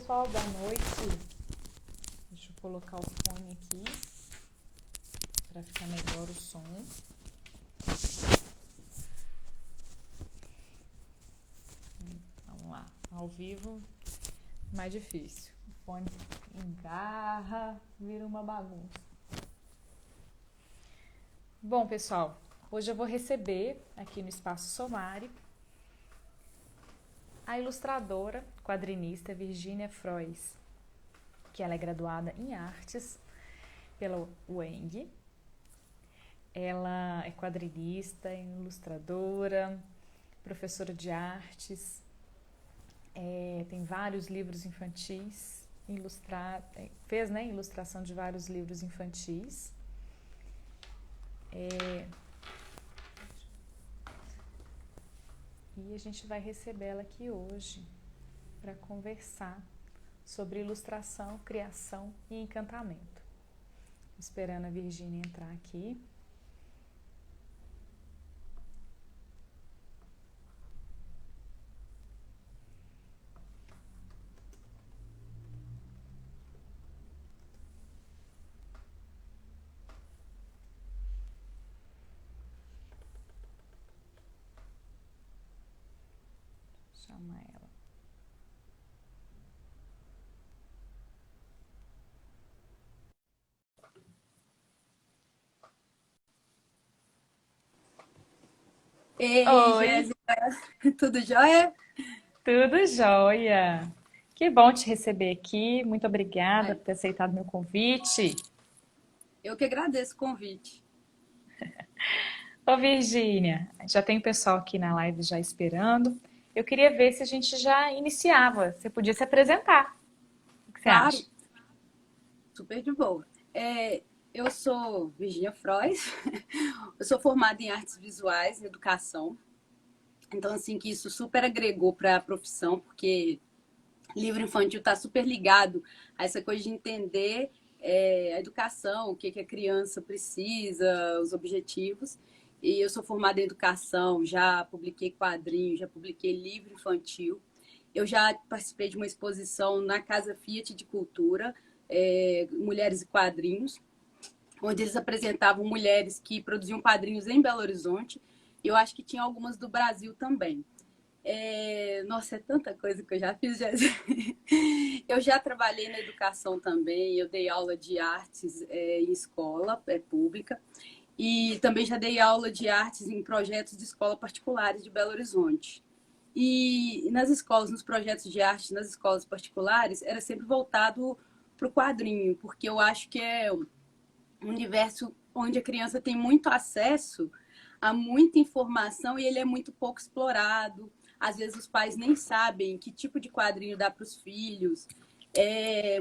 pessoal, boa noite. Deixa eu colocar o fone aqui para ficar melhor o som. Vamos lá, ao vivo, mais difícil. O fone engarra, vira uma bagunça. Bom, pessoal, hoje eu vou receber aqui no Espaço Somari a ilustradora, quadrinista Virgínia Frois, que ela é graduada em artes pela UENG. Ela é quadrinista, ilustradora, professora de artes, tem vários livros infantis, fez, né, ilustração de vários livros infantis. E a gente vai recebê-la aqui hoje para conversar sobre ilustração, criação e encantamento. Esperando a Virgínia entrar aqui. Chama ela. Ei, Oi, Jéssica, tudo jóia? tudo jóia? Que bom te receber aqui. Muito obrigada Ai, por ter aceitado meu convite. eu que agradeço o convite. Ô, Virgínia, já tem o pessoal aqui na live já esperando. Eu queria ver se a gente já iniciava. Você podia se apresentar. O que você Claro, acha? super de boa. Eu sou Virginia Frois, eu sou formada em artes visuais e educação. Então, assim, que isso super agregou para a profissão, porque livro infantil está super ligado a essa coisa de entender a educação, o que, que a criança precisa, os objetivos. E eu sou formada em educação, já publiquei quadrinhos, já publiquei livro infantil. Eu já participei de uma exposição na Casa Fiat de Cultura, Mulheres e Quadrinhos, onde eles apresentavam mulheres que produziam quadrinhos em Belo Horizonte. E eu acho que tinha algumas do Brasil também. Nossa, é tanta coisa que eu já fiz. Eu já trabalhei na educação também, eu dei aula de artes em escola pública e também já dei aula de artes em projetos de escola particulares de Belo Horizonte. E nas escolas, nos projetos de arte, nas escolas particulares, era sempre voltado para o quadrinho, porque eu acho que é um universo onde a criança tem muito acesso a muita informação e ele é muito pouco explorado. Às vezes os pais nem sabem que tipo de quadrinho dá para os filhos.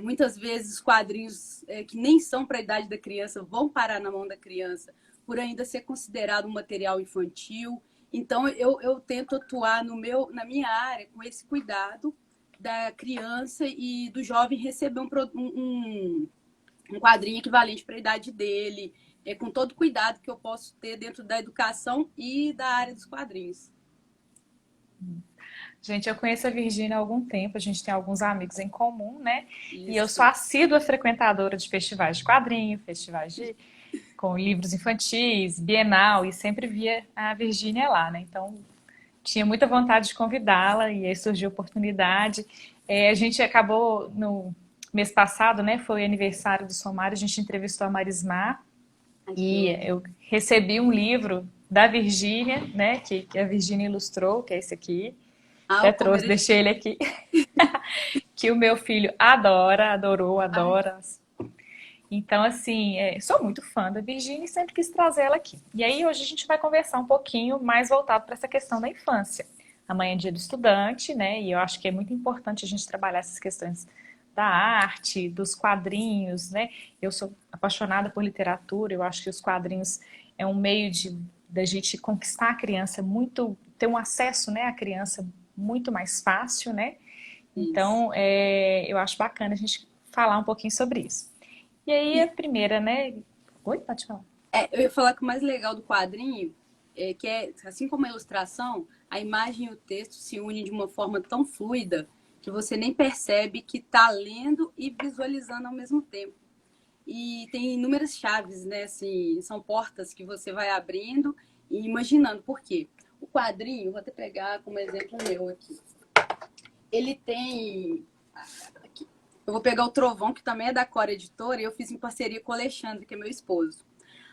Muitas vezes os quadrinhos que nem são para a idade da criança vão parar na mão da criança por ainda ser considerado um material infantil. Então eu tento atuar na minha área com esse cuidado da criança e do jovem receber um quadrinho equivalente para a idade dele, com todo o cuidado que eu posso ter dentro da educação e da área dos quadrinhos. Gente, eu conheço a Virgínia há algum tempo, a gente tem alguns amigos em comum, né? E eu sou Isso. assídua frequentadora de festivais de quadrinho, com livros infantis, Bienal, e sempre via a Virgínia lá, né? Então, tinha muita vontade de convidá-la e aí surgiu a oportunidade. A gente acabou no mês passado, né? Foi o aniversário do Somário, a gente entrevistou a Marismar Ai, que e ótimo. eu recebi um livro da Virgínia, né? Que a Virgínia ilustrou, que é esse aqui. Ah, Até como trouxe, era. deixei ele aqui, que o meu filho adora, adorou, Ai, adora. Então, assim, sou muito fã da Virgínia e sempre quis trazer ela aqui. E aí, hoje a gente vai conversar um pouquinho mais voltado para essa questão da infância. Amanhã é dia do estudante, né? E eu acho que é muito importante a gente trabalhar essas questões da arte, dos quadrinhos, né? Eu sou apaixonada por literatura, eu acho que os quadrinhos é um meio de da gente conquistar a criança muito, ter um acesso, né, à criança muito mais fácil, né? isso. Então, eu acho bacana a gente falar um pouquinho sobre isso. E aí, a E primeira, né? Oi, pode falar. eu ia falar que o mais legal do quadrinho é assim como a ilustração, a imagem e o texto se unem de uma forma tão fluida que você nem percebe que está lendo e visualizando ao mesmo tempo. E tem inúmeras chaves, né? Assim, são portas que você vai abrindo e imaginando. Por quê? O quadrinho, vou até pegar como exemplo meu aqui. Ele tem... Aqui. Eu vou pegar o Trovão, que também é da Cora Editora, e eu fiz em parceria com o Alexandre, que é meu esposo.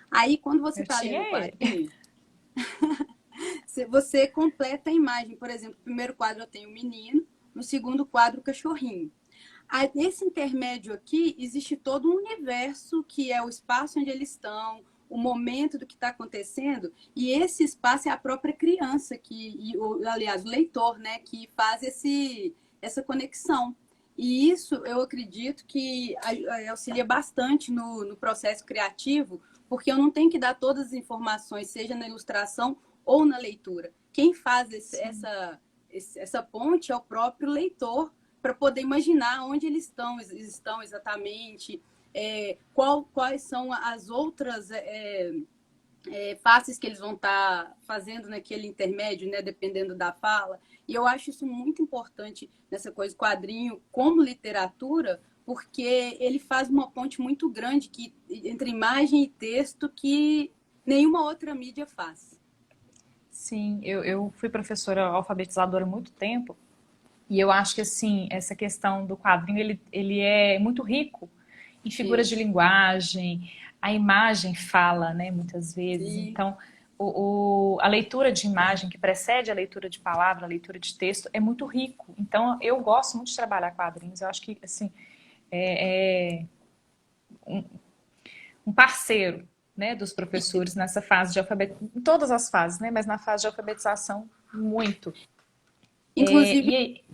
Aí, quando você Eu está lendo o tinha ele. quadrinho, você completa a imagem. Por exemplo, no primeiro quadro eu tenho o menino, no segundo quadro o cachorrinho. Aí, nesse intermédio aqui, existe todo um universo que é o espaço onde eles estão, o momento do que está acontecendo, e esse espaço é a própria criança, aliás, o leitor, né, que faz essa conexão. E isso eu acredito que auxilia bastante no processo criativo, porque eu não tenho que dar todas as informações, seja na ilustração ou na leitura. Quem faz essa ponte é o próprio leitor, para poder imaginar onde eles estão exatamente, quais são as outras faces que eles vão estar fazendo naquele intermédio, né, dependendo da fala. E eu acho isso muito importante nessa coisa, quadrinho como literatura, porque ele faz uma ponte muito grande entre imagem e texto que nenhuma outra mídia faz. Sim, eu fui professora alfabetizadora há muito tempo e eu acho que assim, essa questão do quadrinho, ele é muito rico em figuras de Isso. linguagem, a imagem fala, né, muitas vezes. Sim. Então, a leitura de imagem que precede a leitura de palavra, a leitura de texto, é muito rico. Então, eu gosto muito de trabalhar quadrinhos. Eu acho que, assim, é um parceiro, né, dos professores nessa fase de alfabetização, em todas as fases, né, mas na fase de alfabetização, muito. É, Inclusive, e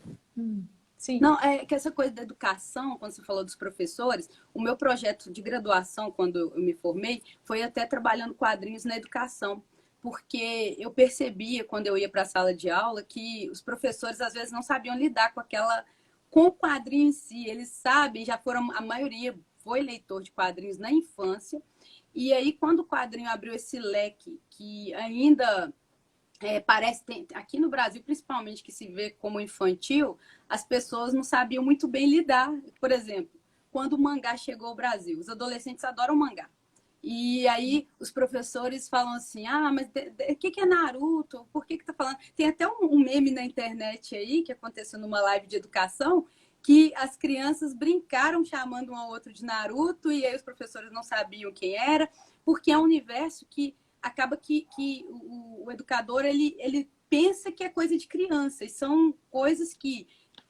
sim, não, é que essa coisa da educação, quando você falou dos professores, o meu projeto de graduação, quando eu me formei, foi até trabalhando quadrinhos na educação, porque eu percebia, quando eu ia para a sala de aula, que os professores às vezes não sabiam lidar com o quadrinho em si. Eles sabem, já foram, a maioria foi leitor de quadrinhos na infância, e aí quando o quadrinho abriu esse leque que ainda parece aqui no Brasil, principalmente, que se vê como infantil, as pessoas não sabiam muito bem lidar. Por exemplo, quando o mangá chegou ao Brasil, os adolescentes adoram mangá. E aí os professores falam assim: ah, mas o que é Naruto? Por que tá falando? Tem até um meme na internet aí que aconteceu numa live de educação que as crianças brincaram chamando um ao outro de Naruto e aí os professores não sabiam quem era, porque é um universo que acaba que o educador ele pensa que é coisa de criança, e são coisas que,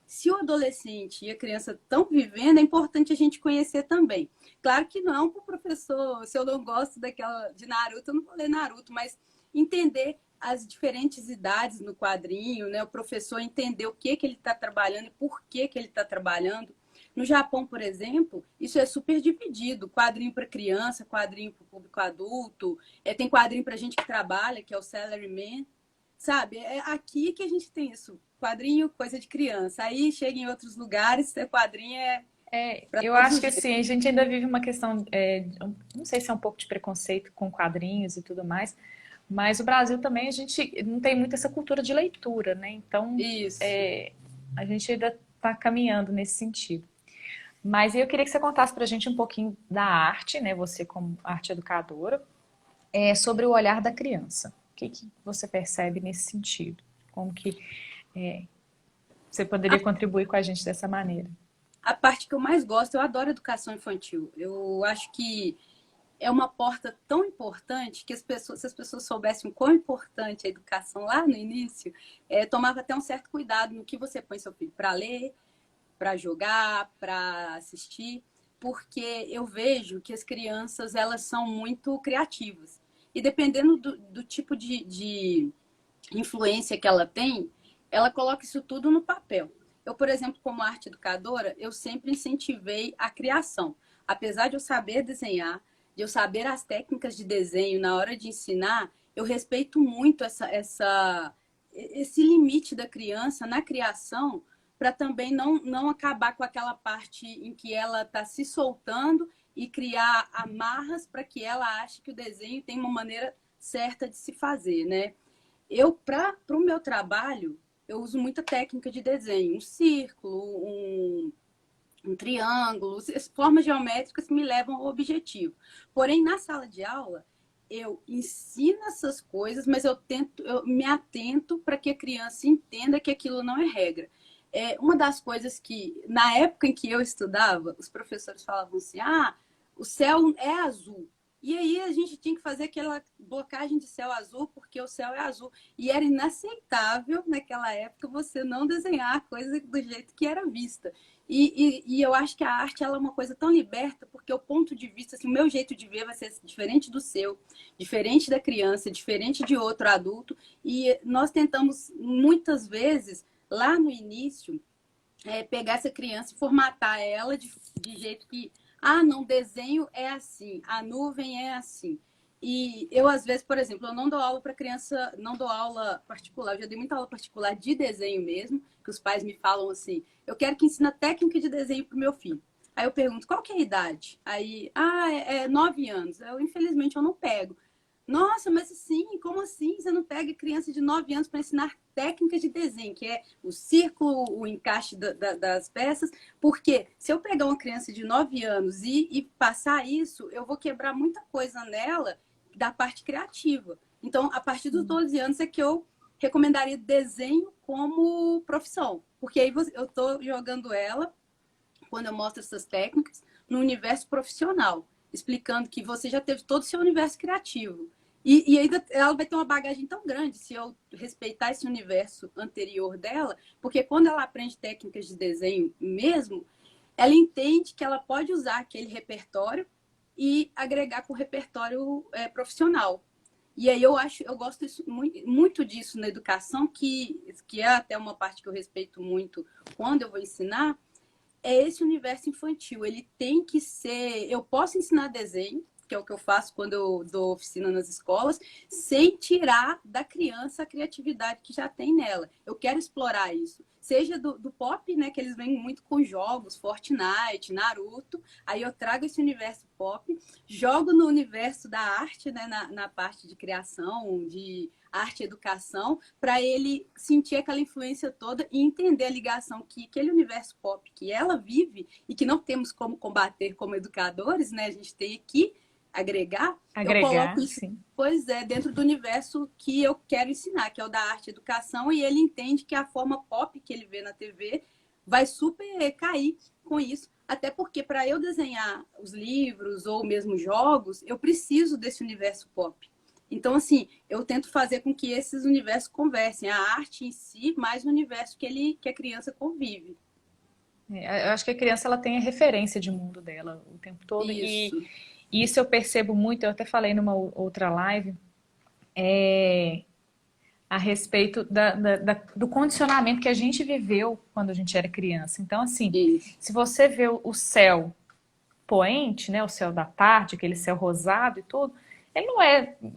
se o adolescente e a criança estão vivendo, é importante a gente conhecer também. Claro que não para o professor, se eu não gosto daquela de Naruto, eu não vou ler Naruto, mas entender as diferentes idades no quadrinho, né? O professor entender o que ele está trabalhando e por que ele está trabalhando. No Japão, por exemplo, isso é super dividido. Quadrinho para criança, quadrinho para o público adulto. Tem quadrinho para gente que trabalha, que é o Salaryman. Sabe? É aqui que a gente tem isso. Quadrinho, coisa de criança. Aí chega em outros lugares, quadrinho é para eu todos acho os que assim, a gêneros. gente ainda vive uma questão, não sei se é um pouco de preconceito com quadrinhos e tudo mais, mas o Brasil também a gente não tem muito essa cultura de leitura, né? Então Isso. a gente ainda está caminhando nesse sentido. Mas eu queria que você contasse para a gente um pouquinho da arte, né? Você como arte educadora, sobre o olhar da criança. O que, que você percebe nesse sentido? Como que você A, poderia contribuir com a gente dessa maneira? a parte que eu mais gosto, eu adoro educação infantil. Eu acho que é uma porta tão importante que se as pessoas soubessem o quão importante é a educação lá no início, tomava até um certo cuidado no que você põe seu filho para ler, para jogar, para assistir, porque eu vejo que as crianças elas são muito criativas. E dependendo do tipo de influência que ela tem, ela coloca isso tudo no papel. Eu, por exemplo, como arte educadora, eu sempre incentivei a criação. Apesar de eu saber desenhar, de eu saber as técnicas de desenho na hora de ensinar, eu respeito muito esse limite da criança na criação, para também não acabar com aquela parte em que ela está se soltando e criar amarras para que ela ache que o desenho tem uma maneira certa de se fazer, né? Para o meu trabalho, eu uso muita técnica de desenho, um círculo, um triângulo, formas geométricas que me levam ao objetivo. Porém, na sala de aula, eu ensino essas coisas, mas eu me atento para que a criança entenda que aquilo não é regra. Uma das coisas que, na época em que eu estudava, os professores falavam assim: ah, o céu é azul. E aí a gente tinha que fazer aquela blocagem de céu azul, porque o céu é azul. E era inaceitável naquela época você não desenhar a coisa do jeito que era vista. E eu acho que a arte ela é uma coisa tão liberta, porque o ponto de vista, assim, o meu jeito de ver vai ser diferente do seu, diferente da criança, diferente de outro adulto. E nós tentamos, muitas vezes, lá no início, pegar essa criança e formatar ela de jeito que, ah, não, desenho é assim, a nuvem é assim. E eu, às vezes, por exemplo, eu não dou aula para criança, não dou aula particular, eu já dei muita aula particular de desenho mesmo, que os pais me falam assim, eu quero que ensine a técnica de desenho para o meu filho. Aí eu pergunto, qual que é a idade? Aí, é 9 anos. Infelizmente, eu não pego. Nossa, mas assim, como assim? Você não pega criança de 9 anos para ensinar técnicas de desenho, que é o círculo, o encaixe das peças? Porque se eu pegar uma criança de 9 anos e passar isso, eu vou quebrar muita coisa nela da parte criativa. Então, a partir dos 12 anos é que eu recomendaria desenho como profissão. Porque aí eu estou jogando ela, quando eu mostro essas técnicas, no universo profissional, explicando que você já teve todo o seu universo criativo. E ainda ela vai ter uma bagagem tão grande se eu respeitar esse universo anterior dela, porque quando ela aprende técnicas de desenho mesmo, ela entende que ela pode usar aquele repertório e agregar com o repertório profissional. E aí eu gosto muito disso na educação, que é até uma parte que eu respeito muito quando eu vou ensinar, é esse universo infantil. Ele tem que ser. Eu posso ensinar desenho, que é o que eu faço quando eu dou oficina nas escolas, sem tirar da criança a criatividade que já tem nela. Eu quero explorar isso. Seja do pop, né? Que eles vêm muito com jogos, Fortnite, Naruto. Aí eu trago esse universo pop, jogo no universo da arte, né? Na parte de criação, de arte e educação, para ele sentir aquela influência toda e entender a ligação que aquele universo pop que ela vive e que não temos como combater como educadores, né? A gente tem que agregar, eu coloco Agregar, isso, sim. pois é, dentro do universo que eu quero ensinar, que é o da arte e educação, e ele entende que a forma pop que ele vê na TV vai super cair com isso. Até porque para eu desenhar os livros ou mesmo jogos, eu preciso desse universo pop. Então, assim, eu tento fazer com que esses universos conversem, a arte em si, mais o universo que a criança convive. Eu acho que a criança ela tem a referência de mundo dela o tempo todo e Isso. isso eu percebo muito, eu até falei numa outra live, a respeito do condicionamento que a gente viveu quando a gente era criança. Então, assim, Isso. se você vê o céu poente, né, o céu da tarde, aquele céu rosado e tudo, ele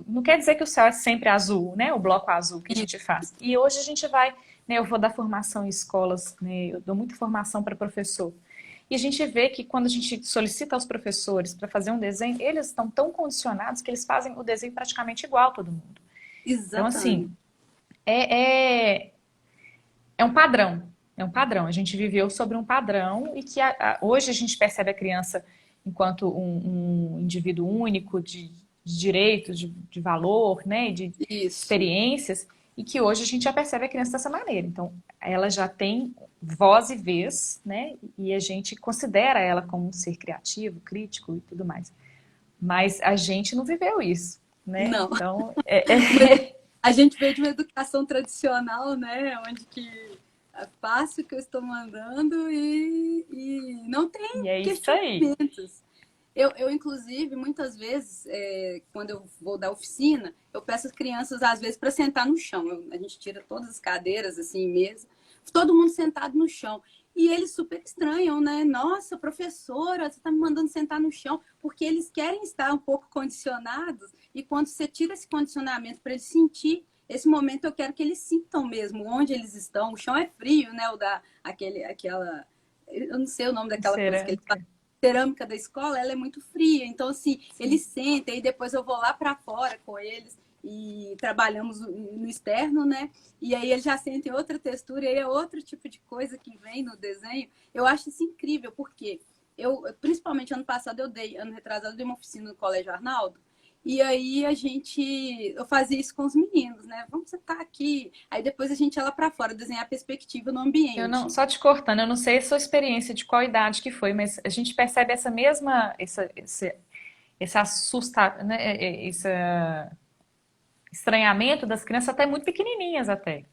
não quer dizer que o céu é sempre azul, né, o bloco azul que a gente faz. E hoje a gente vai, né, eu vou dar formação em escolas, né, eu dou muita formação para professor. E a gente vê que quando a gente solicita aos professores para fazer um desenho, eles estão tão condicionados que eles fazem o desenho praticamente igual a todo mundo. Então, assim, Exatamente. é, é, é um padrão. É um padrão. A gente viveu sobre um padrão e que hoje a gente percebe a criança enquanto um indivíduo único de direitos, de valor, né, de Isso. experiências, e que hoje a gente já percebe a criança dessa maneira. Então, ela já tem voz e vez, né, e a gente considera ela como um ser criativo, crítico e tudo mais. Mas a gente não viveu isso, né? Não. Então, A gente veio de uma educação tradicional, né? Onde que faço o que eu estou mandando e não tem e é isso aí. questionamentos. Inclusive, muitas vezes, quando eu vou dar oficina, eu peço às crianças, às vezes, para sentar no chão. A gente tira todas as cadeiras, assim, mesa, todo mundo sentado no chão. E eles super estranham, né? Nossa, professora, você está me mandando sentar no chão, porque eles querem estar um pouco condicionados, e quando você tira esse condicionamento para eles sentir, esse momento eu quero que eles sintam mesmo onde eles estão. O chão é frio, né? Aquela. Eu não sei o nome daquela coisa que eles Cerâmica. cerâmica da escola, ela é muito fria. Então, assim, eles sentem e depois eu vou lá para fora com eles. e trabalhamos no externo, né? E aí eles já sentem outra textura, e aí é outro tipo de coisa que vem no desenho. Eu acho isso incrível, porque principalmente ano passado, ano retrasado, eu dei uma oficina no Colégio Arnaldo, e aí eu fazia isso com os meninos, né? Vamos sentar aqui. Aí depois a gente ia lá para fora, desenhar a perspectiva no Eu não, ambiente. só te cortando, eu não sei a sua experiência de qual idade que foi, mas a gente percebe essa mesma, esse assusta, né, esse estranhamento das crianças até muito pequenininhas até.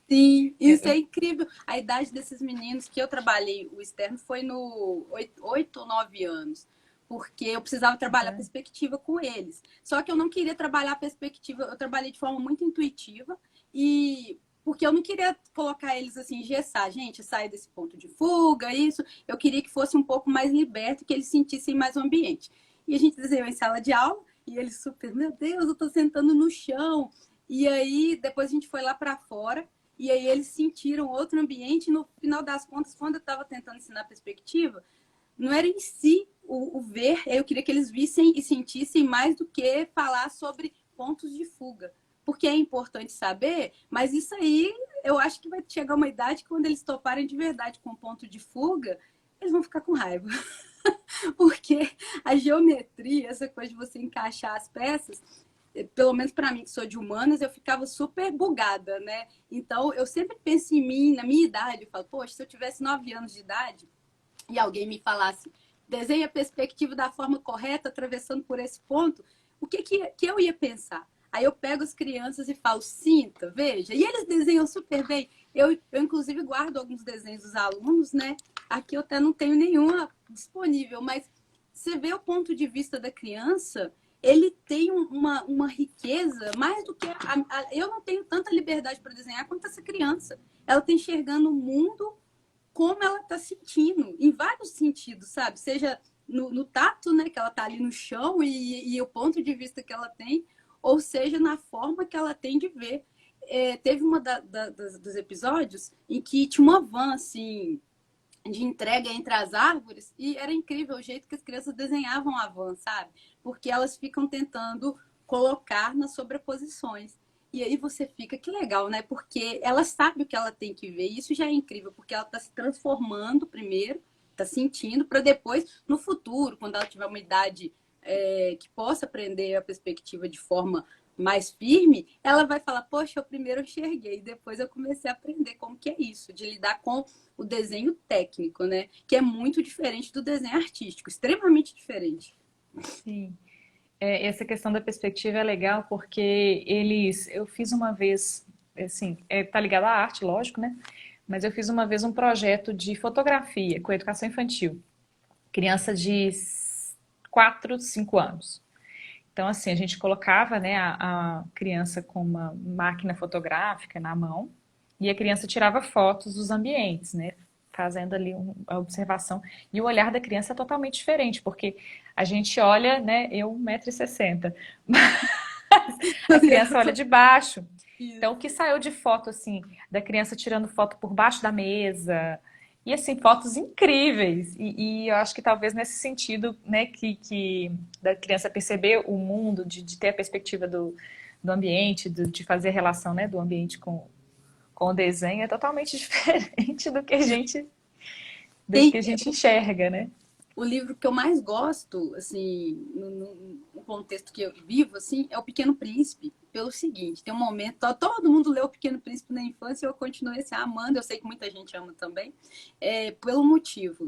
Sim, Eu- isso é eu- incrível. A idade desses meninos que eu trabalhei, o externo, foi no 8 ou 9 anos, porque eu precisava trabalhar a perspectiva com eles. Só que eu não queria trabalhar a perspectiva, eu trabalhei de forma muito intuitiva e porque eu não queria colocar eles assim, engessar, gente, sair desse ponto de fuga, isso. Eu queria que fosse um pouco mais liberto, que eles sentissem mais o ambiente. E a gente desenhou em sala de aula e eles super, meu Deus, eu tô sentando no chão. E aí depois a gente foi lá para fora e aí eles sentiram outro ambiente. E no final das contas, quando eu estava tentando ensinar a perspectiva, não era em si o ver, eu queria que eles vissem e sentissem mais do que falar sobre pontos de fuga. Porque é importante saber, mas isso aí eu acho que vai chegar uma idade que quando eles toparem de verdade com ponto de fuga, eles vão ficar com raiva. Porque a geometria, essa coisa de você encaixar as peças, pelo menos para mim que sou de humanas, eu ficava super bugada, né? Então eu sempre penso em mim, na minha idade, eu falo, poxa, se eu tivesse 9 anos de idade e alguém me falasse, desenhe a perspectiva da forma correta, atravessando por esse ponto, o que eu ia pensar? Aí eu pego as crianças e falo, sinta, veja. E eles desenham super bem. Inclusive, guardo alguns desenhos dos alunos, né? Aqui eu até não tenho nenhuma disponível, mas você vê o ponto de vista da criança, ele tem uma riqueza mais do que eu não tenho tanta liberdade para desenhar quanto essa criança. Ela está enxergando o mundo como ela está sentindo, em vários sentidos, sabe? Seja no tato, né, que ela está ali no chão e o ponto de vista que ela tem, ou seja, na forma que ela tem de ver. Teve dos episódios em que tinha uma van, assim, de entrega entre as árvores e era incrível o jeito que as crianças desenhavam a van, sabe? Porque elas ficam tentando colocar nas sobreposições. E aí você fica, que legal, né? Porque ela sabe o que ela tem que ver. E isso já é incrível, porque ela está se transformando primeiro, está sentindo, para depois, no futuro, quando ela tiver uma idade que possa aprender a perspectiva de forma mais firme, ela vai falar, poxa, eu primeiro enxerguei, depois eu comecei a aprender como que é isso, de lidar com o desenho técnico, né? Que é muito diferente do desenho artístico, extremamente diferente. Sim. Essa questão da perspectiva é legal porque eu fiz uma vez, assim, tá ligado à arte, lógico, né? Mas eu fiz uma vez um projeto de fotografia com educação infantil, criança de 4, 5 anos. Então, assim, a gente colocava, né, a criança com uma máquina fotográfica na mão e a criança tirava fotos dos ambientes, né, fazendo ali a observação. E o olhar da criança é totalmente diferente, porque a gente olha, né, eu 1,60 m, a criança olha de baixo. Então, o que saiu de foto, assim, da criança tirando foto por baixo da mesa, e assim, fotos incríveis. E eu acho que talvez nesse sentido, né, que da criança perceber o mundo, de ter a perspectiva do ambiente, de fazer a relação, né, do ambiente com o desenho, é totalmente diferente do que Tem a gente enxerga, né? o livro que eu mais gosto, assim, no contexto que eu vivo, assim, é O Pequeno Príncipe, pelo seguinte, tem um momento, todo mundo leu O Pequeno Príncipe na infância e eu continuo assim, amando, eu sei que muita gente ama também, pelo motivo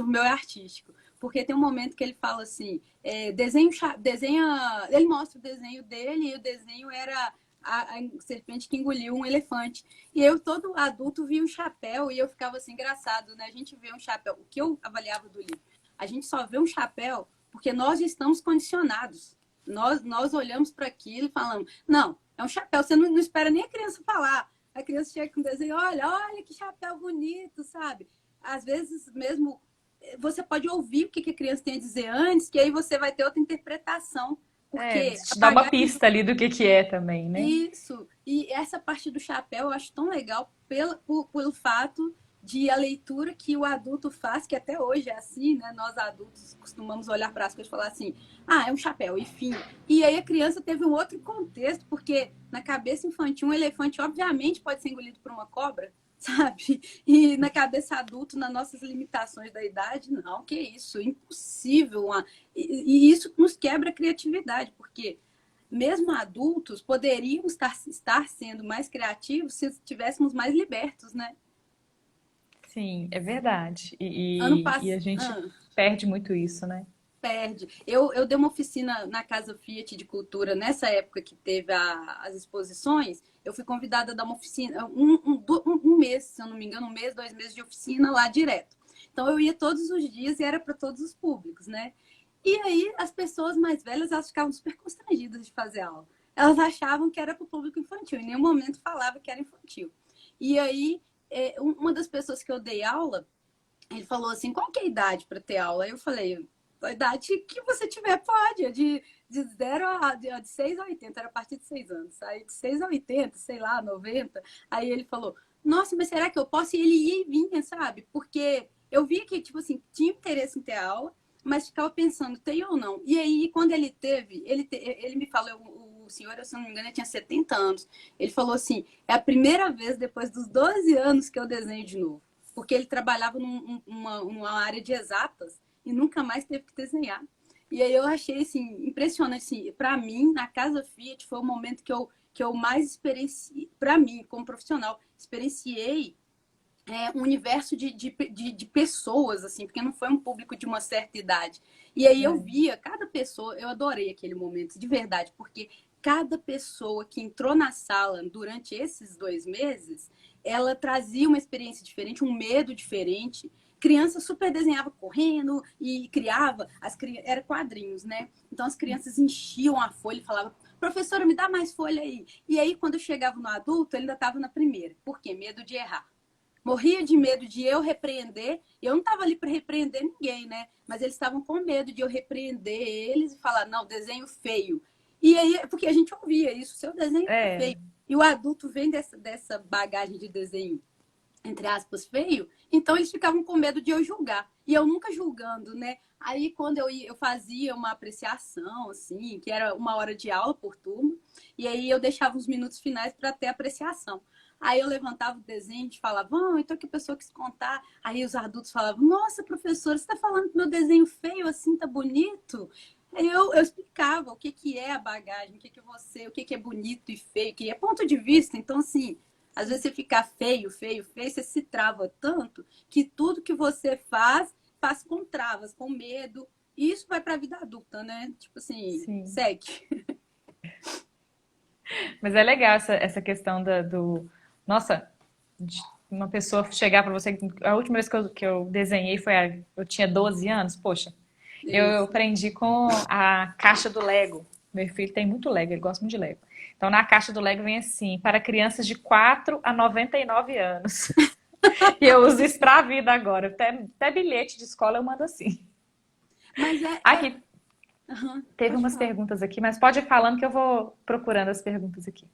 meu é artístico, porque tem um momento que ele fala assim, desenha, ele mostra o desenho dele e o desenho era a serpente que engoliu um elefante. E eu, todo adulto, via um chapéu e eu ficava assim, engraçado, né? A gente vê um chapéu. O que eu avaliava do livro? A gente só vê um chapéu porque nós estamos condicionados. Nós olhamos para aquilo e falamos, não, é um chapéu. Você não espera nem a criança falar. A criança chega com um desenho, olha que chapéu bonito, sabe? Às vezes mesmo você pode ouvir o que a criança tem a dizer antes, que aí você vai ter outra interpretação. Porque a Te dá uma bagagem pista ali do que é também, né? isso. E essa parte do chapéu eu acho tão legal pelo fato de a leitura que o adulto faz, que até hoje é assim, né? Nós adultos costumamos olhar para as coisas e falar assim, ah, é um chapéu, e fim. E aí a criança teve um outro contexto, porque na cabeça infantil um elefante obviamente pode ser engolido por uma cobra, sabe? E na cabeça adulto, nas nossas limitações da idade, não, que isso, impossível. E isso nos quebra a criatividade, porque mesmo adultos poderiam estar sendo mais criativos se estivéssemos mais libertos, né? Sim, é verdade. Ano E a passado. gente perde muito isso, né? Perde. Eu dei uma oficina na Casa Fiat de Cultura nessa época que teve as exposições. Eu fui convidada a dar uma oficina, um mês, se eu não me engano, um mês, 2 meses de oficina lá direto. Então eu ia todos os dias e era para todos os públicos, né? E aí as pessoas mais velhas elas ficavam super constrangidas de fazer aula. Elas achavam que era para o público infantil, em nenhum momento falava que era infantil. E aí uma das pessoas que eu dei aula, ele falou assim, qual que é a idade para ter aula? Aí eu falei, a idade que você tiver pode, é de 0 de 6 a 80, era a partir de 6 anos. Aí de 6 a 80, sei lá, 90. Aí ele falou, nossa, mas será que eu posso? E ele ia e vinha, sabe? Porque eu via que, tipo assim, tinha interesse em ter aula, mas ficava pensando, tem ou não? E aí, quando ele teve, ele me falou, o senhor, se não me engano, ele tinha 70 anos. Ele falou assim, é a primeira vez depois dos 12 anos que eu desenho de novo. Porque ele trabalhava numa área de exatas e nunca mais teve que desenhar. E aí eu achei assim, impressionante. Assim, para mim, na Casa Fiat, foi o momento que eu mais experienciei, para mim, como profissional, experienciei um universo de pessoas, assim, porque não foi um público de uma certa idade. E aí eu É, via cada pessoa, eu adorei aquele momento, de verdade, porque cada pessoa que entrou na sala durante esses 2 meses, ela trazia uma experiência diferente, um medo diferente. Criança super desenhava correndo e criava, era quadrinhos, né? Então as crianças enchiam a folha e falavam, professora, me dá mais folha aí. E aí, quando eu chegava no adulto, ele ainda estava na primeira. Por quê? Medo de errar. Morria de medo de eu repreender. E eu não estava ali para repreender ninguém, né? Mas eles estavam com medo de eu repreender eles e falar, não, desenho feio. E aí, porque a gente ouvia isso, seu desenho é é, feio. E o adulto vem dessa bagagem de desenho, entre aspas, feio, então eles ficavam com medo de eu julgar. E eu nunca julgando, né? Aí, quando eu fazia uma apreciação, assim, que era 1 hora de aula por turma, e aí eu deixava uns minutos finais para ter apreciação. Aí eu levantava o desenho e falava, então que a pessoa quis contar. Aí os adultos falavam, nossa, professora, você está falando que meu desenho feio assim tá bonito? Aí eu explicava o que é a bagagem, o que é bonito e feio, que é ponto de vista. Então, assim, às vezes você fica feio, feio, feio, você se trava tanto que tudo que você faz com travas, com medo. E isso vai para a vida adulta, né? Tipo assim, sim. segue. Mas é legal essa questão nossa, de uma pessoa chegar para você. A última vez que eu desenhei foi. Eu tinha 12 anos, poxa. Eu Isso. aprendi com a caixa do Lego. Meu filho tem muito Lego, ele gosta muito de Lego. Então, na caixa do Lego vem assim, para crianças de 4 a 99 anos. E eu uso isso pra vida agora. Até bilhete de escola eu mando assim. Mas Aqui, uhum, teve pode umas falar. perguntas aqui, mas pode ir falando que eu vou procurando as perguntas aqui.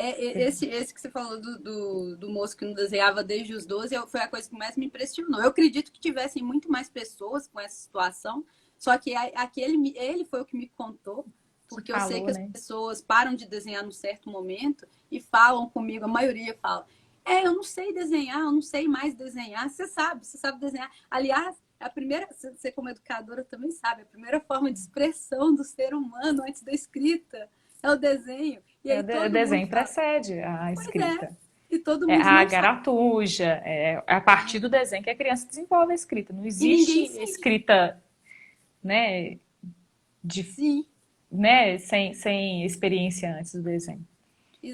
Esse que você falou do moço que não desenhava desde os 12 foi a coisa que mais me impressionou. Eu acredito que tivessem muito mais pessoas com essa situação, só que ele foi o que me contou, Te porque eu sei falou, que as né? pessoas param de desenhar num certo momento e falam comigo, a maioria fala, eu não sei desenhar, eu não sei mais desenhar. Você sabe desenhar. Aliás, a primeira, você como educadora também sabe, a primeira forma de expressão do ser humano antes da escrita é o desenho. E aí O todo mundo desenho fala, precede a pois é. escrita. E todo É mundo a não sabe. garatuja, é a partir do desenho que a criança desenvolve a escrita. Não E existe ninguém ensina. escrita, né, de, Sim, né, sem experiência antes do desenho. Tanto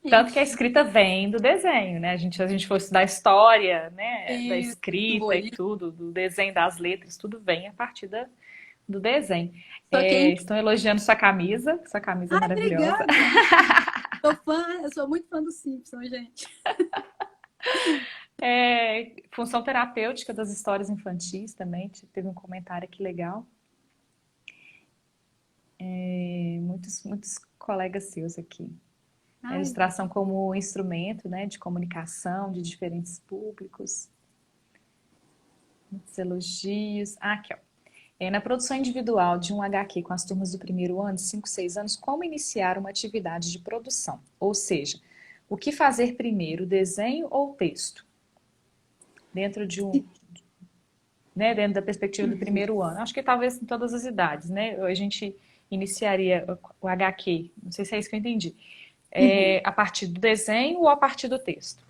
que a exatamente. escrita vem do desenho, né? Se a gente for estudar história, né, da E escrita e simbolismo. tudo, do desenho das letras, tudo vem a partir do desenho. Só quem. Estão elogiando sua camisa é Ai, maravilhosa. obrigada. Sou fã, eu sou muito fã do Simpson, gente. Função terapêutica das histórias infantis também, teve um comentário aqui legal. Muitos colegas seus aqui. A Ai, ilustração como instrumento, né, de comunicação de diferentes públicos. Muitos elogios. Ah, aqui, ó. Na produção individual de um HQ com as turmas do primeiro ano, 5, 6 anos, como iniciar uma atividade de produção? Ou seja, o que fazer primeiro, desenho ou texto? Dentro de um, né, dentro da perspectiva do primeiro ano. Acho que talvez em todas as idades, né? A gente iniciaria o HQ, não sei se é isso que eu entendi. uhum. A partir do desenho ou a partir do texto?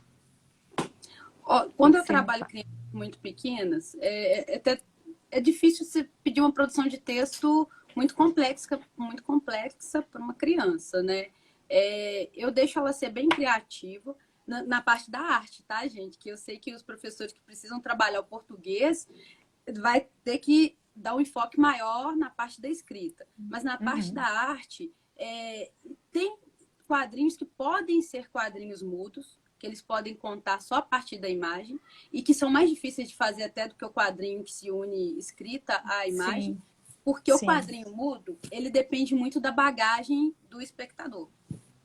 Ó, O que quando que eu você me trabalho fala? com crianças muito pequenas, é difícil você pedir uma produção de texto muito complexa para uma criança, né? Eu deixo ela ser bem criativa na parte da arte, tá, gente? Que eu sei que os professores que precisam trabalhar o português vai ter que dar um enfoque maior na parte da escrita. Mas na parte da Uhum, arte, tem quadrinhos que podem ser quadrinhos mudos, que eles podem contar só a partir da imagem, e que são mais difíceis de fazer até do que o quadrinho que se une escrita à imagem, sim, porque o sim. quadrinho mudo, ele depende muito da bagagem do espectador.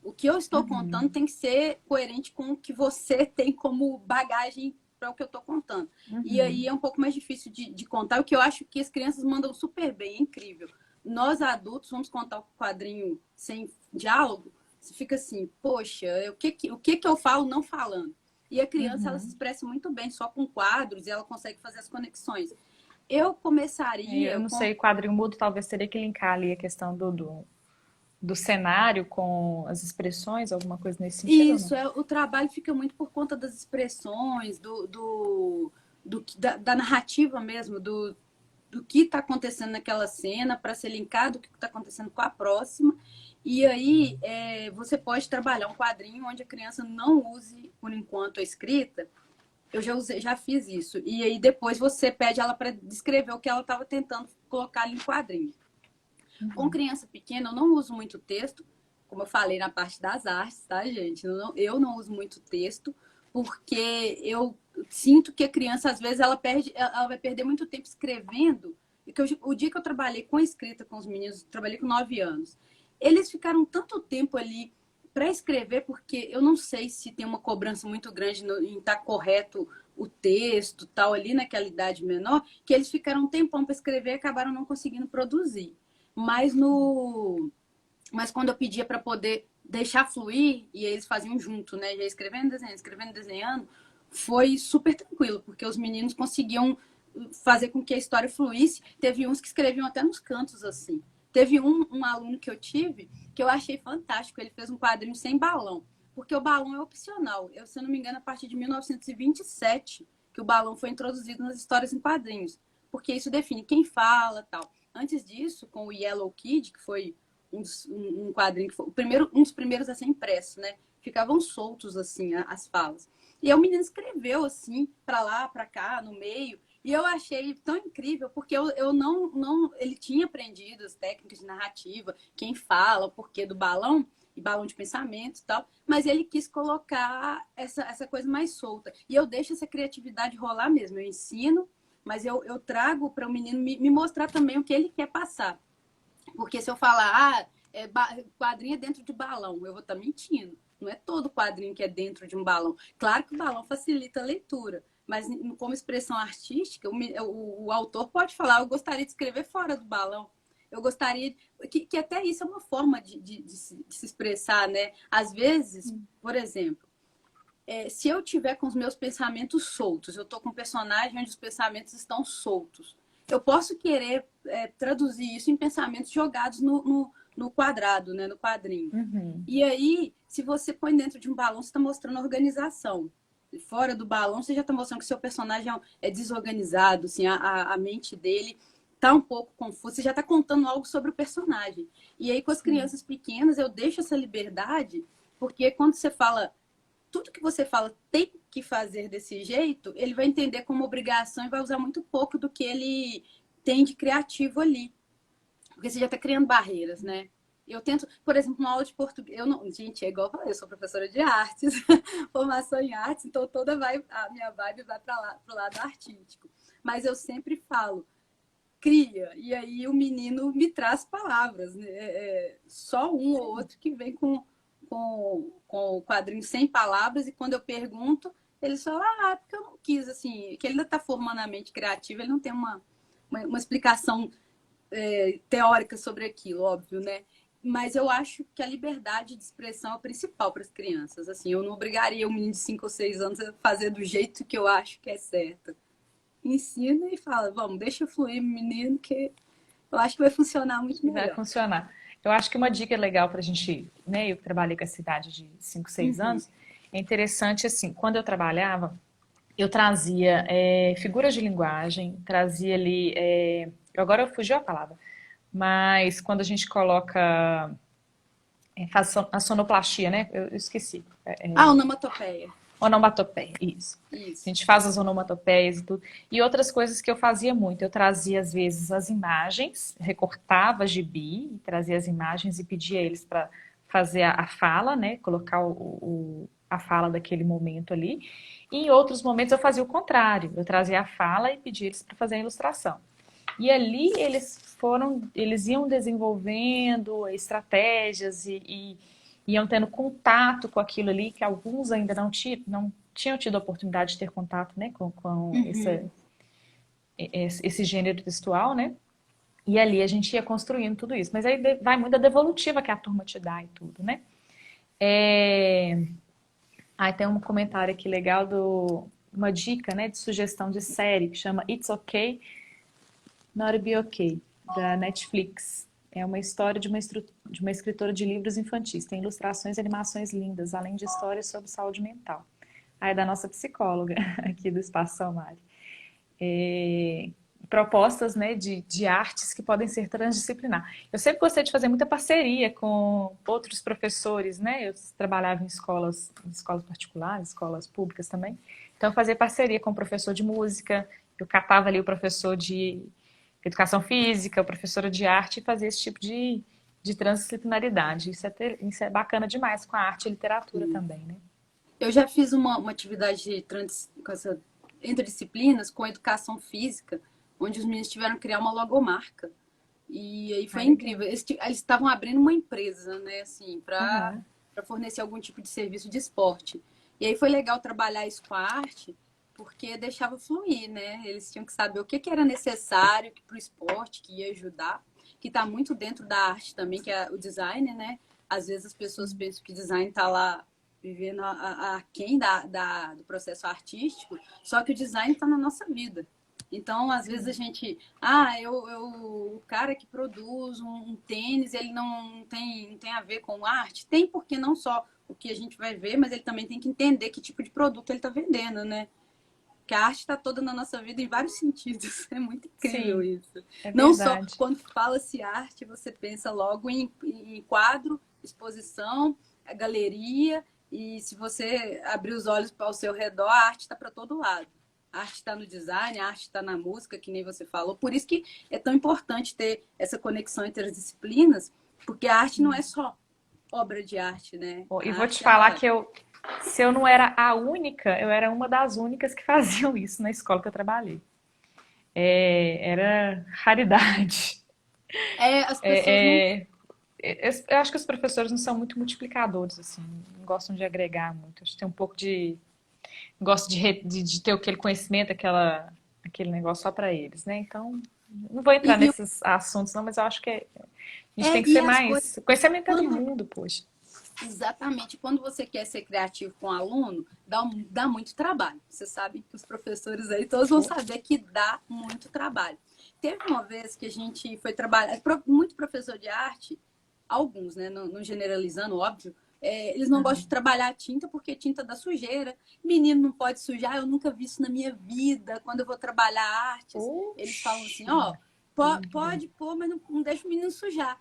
O que eu estou contando Uhum, tem que ser coerente com o que você tem como bagagem para o que eu estou contando. E aí uhum. é um pouco mais difícil de contar, o que eu acho que as crianças mandam super bem, é incrível. Nós adultos vamos contar o quadrinho sem diálogo, você fica assim, poxa, o que eu falo não falando? E a criança, ela se Uhum. expressa muito bem, só com quadros, e ela consegue fazer as conexões. Eu Eu começaria não com sei, quadrinho mudo talvez teria que linkar ali a questão do cenário com as expressões, alguma coisa nesse sentido ou não? isso, o trabalho fica muito por conta das expressões, da narrativa mesmo, do que está acontecendo naquela cena, para ser linkado o que está acontecendo com a próxima. E aí você pode trabalhar um quadrinho onde a criança não use, por enquanto, a escrita. Eu já usei, já fiz isso. E aí depois você pede ela para descrever o que ela estava tentando colocar ali em quadrinho. Com criança pequena, eu não uso muito texto, como eu falei na parte das artes, tá, gente? Eu não uso muito texto, porque eu sinto que a criança, às vezes, ela vai perder muito tempo escrevendo. E o dia que eu trabalhei com escrita com os meninos, eu trabalhei com 9 anos, eles ficaram tanto tempo ali para escrever, porque eu não sei se tem uma cobrança muito grande em estar correto o texto, tal, ali naquela idade menor, que eles ficaram um tempão para escrever e acabaram não conseguindo produzir. Mas no mas quando eu pedia para poder deixar fluir e eles faziam junto, né, já escrevendo, desenhando, foi super tranquilo, porque os meninos conseguiam fazer com que a história fluísse. Teve uns que escreviam até nos cantos assim. Teve um aluno que eu tive que eu achei fantástico, ele fez um quadrinho sem balão, porque o balão é opcional. Se eu não me engano, a partir de 1927 que o balão foi introduzido nas histórias em quadrinhos, porque isso define quem fala, tal. Antes disso, com o Yellow Kid, que foi um quadrinho que foi um dos primeiros a ser impresso, né? Ficavam soltos assim as falas. E aí o menino escreveu assim, para lá, para cá, no meio. E eu achei tão incrível, porque eu não. Ele tinha aprendido as técnicas de narrativa, quem fala, o porquê do balão, e balão de pensamento e tal, mas ele quis colocar essa coisa mais solta. E eu deixo essa criatividade rolar mesmo. Eu ensino, mas eu trago para o menino me mostrar também o que ele quer passar. Porque se eu falar, quadrinho é dentro de balão, eu vou estar mentindo. Não é todo quadrinho que é dentro de um balão. Claro que o balão facilita a leitura, mas como expressão artística, o autor pode falar, eu gostaria de escrever fora do balão. Eu gostaria que até isso é uma forma de se expressar, né? Às vezes, por exemplo, se eu tiver com os meus pensamentos soltos, eu estou com um personagem onde os pensamentos estão soltos, eu posso querer traduzir isso em pensamentos jogados no quadrado, né, no quadrinho. Uhum. E aí, se você põe dentro de um balão, você está mostrando organização. E fora do balão, você já está mostrando que seu personagem é desorganizado, assim, a mente dele está um pouco confusa, você já está contando algo sobre o personagem. E aí, com as Sim. crianças pequenas, eu deixo essa liberdade, porque quando você fala tudo que você fala tem que fazer desse jeito, ele vai entender como obrigação e vai usar muito pouco do que ele tem de criativo ali. Porque você já está criando barreiras, né? Eu tento, por exemplo, uma aula de português. Eu não, gente, é igual eu falei, eu sou professora de artes, formação em artes, então a minha vibe vai para lá, pro lado artístico. Mas eu sempre falo, cria, e aí o menino me traz palavras, né? Só um ou outro que vem com o quadrinho sem palavras, e quando eu pergunto, eles falam, porque eu não quis, assim, que ele ainda está formando a mente criativa, ele não tem uma explicação teórica sobre aquilo, óbvio, né? Mas eu acho que a liberdade de expressão é o principal para as crianças. Assim, eu não obrigaria um menino de 5 ou 6 anos a fazer do jeito que eu acho que é certo. Ensina e fala, vamos, deixa fluir, menino, que eu acho que vai funcionar muito E vai melhor. funcionar. Eu acho que uma dica legal para a gente, né? Eu que trabalhei com essa idade de 5, 6 Uhum. anos, é interessante assim, quando eu trabalhava, eu trazia figuras de linguagem, trazia ali. Agora fugiu a palavra, mas quando a gente coloca. Faz a sonoplastia, né? Eu esqueci. Onomatopeia. Onomatopeia, isso. A Isso. gente faz as onomatopeias e tudo. E outras coisas que eu fazia muito. Eu trazia, às vezes, as imagens, recortava gibi, trazia as imagens e pedia eles para fazer a fala, né? Colocar a fala daquele momento ali. E em outros momentos eu fazia o contrário. Eu trazia a fala e pedia eles para fazer a ilustração. E ali eles iam desenvolvendo estratégias e iam tendo contato com aquilo ali, que alguns ainda não tinham tido a oportunidade de ter contato, né, com Uhum. esse gênero textual, né? E ali a gente ia construindo tudo isso. Mas aí vai muito da devolutiva que a turma te dá e tudo, né? É... Aí tem um comentário aqui legal uma dica, né, de sugestão de série que chama It's Okay, Not to Be Okay, da Netflix. É uma história de uma escritora de livros infantis. Tem ilustrações e animações lindas, além de histórias sobre saúde mental. Aí é da nossa psicóloga aqui do Espaço Salmari. Propostas, né, de artes que podem ser transdisciplinar. Eu sempre gostei de fazer muita parceria com outros professores, né? Eu trabalhava em escolas particulares, escolas públicas também. Então, eu fazia parceria com o professor de música, eu catava ali o professor de educação física, o professor de arte e fazia esse tipo de transdisciplinaridade. Isso é bacana demais com a arte e literatura também, né? Eu já fiz uma atividade com entre disciplinas com educação física, onde os meninos tiveram que criar uma logomarca. E aí foi Ah, legal. incrível. Eles estavam abrindo uma empresa, né, assim, Aham. para fornecer algum tipo de serviço de esporte. E aí foi legal trabalhar isso com a arte, porque deixava fluir, né? Eles tinham que saber o que, que era necessário para o esporte, que ia ajudar, que está muito dentro da arte também, que é o design, né? Às vezes as pessoas pensam que design está lá vivendo aquém do processo artístico, só que o design está na nossa vida. Então, às vezes a gente, o cara que produz um tênis, ele não tem a ver com arte. Tem porque não só o que a gente vai ver, mas ele também tem que entender que tipo de produto ele está vendendo, né? Que a arte está toda na nossa vida em vários sentidos. É muito incrível Sim, isso. é Não só verdade. quando fala-se arte, você pensa logo em quadro, exposição, galeria, e se você abrir os olhos ao seu redor, a arte está para todo lado. A arte está no design, a arte está na música, que nem você falou. Por isso que é tão importante ter essa conexão entre as disciplinas, porque a arte não é só obra de arte, né? Bom, e A vou te arte, falar ela... que se eu não era a única, eu era uma das únicas que faziam isso na escola que eu trabalhei. Era raridade. As pessoas não... Eu acho que os professores não são muito multiplicadores, assim, não gostam de agregar muito. Acho que tem um pouco de. Gosto de ter aquele conhecimento, aquele negócio só para eles, né? Então, não vou entrar E, nesses assuntos, não, mas eu acho que a gente tem que e ser as coisas... mais. Conhecimento é do Quando mundo, poxa. Exatamente. Quando você quer ser criativo com o aluno, dá muito trabalho. Você sabe que os professores aí todos vão saber que dá muito trabalho. Teve uma vez que a gente foi trabalhar, muito professor de arte, alguns, né, não generalizando, óbvio, eles não gostam de trabalhar a tinta porque tinta dá sujeira. Menino não pode sujar, eu nunca vi isso na minha vida. Quando eu vou trabalhar artes, eles falam assim, Puxa ó, vida. pode pôr, mas não deixa o menino sujar.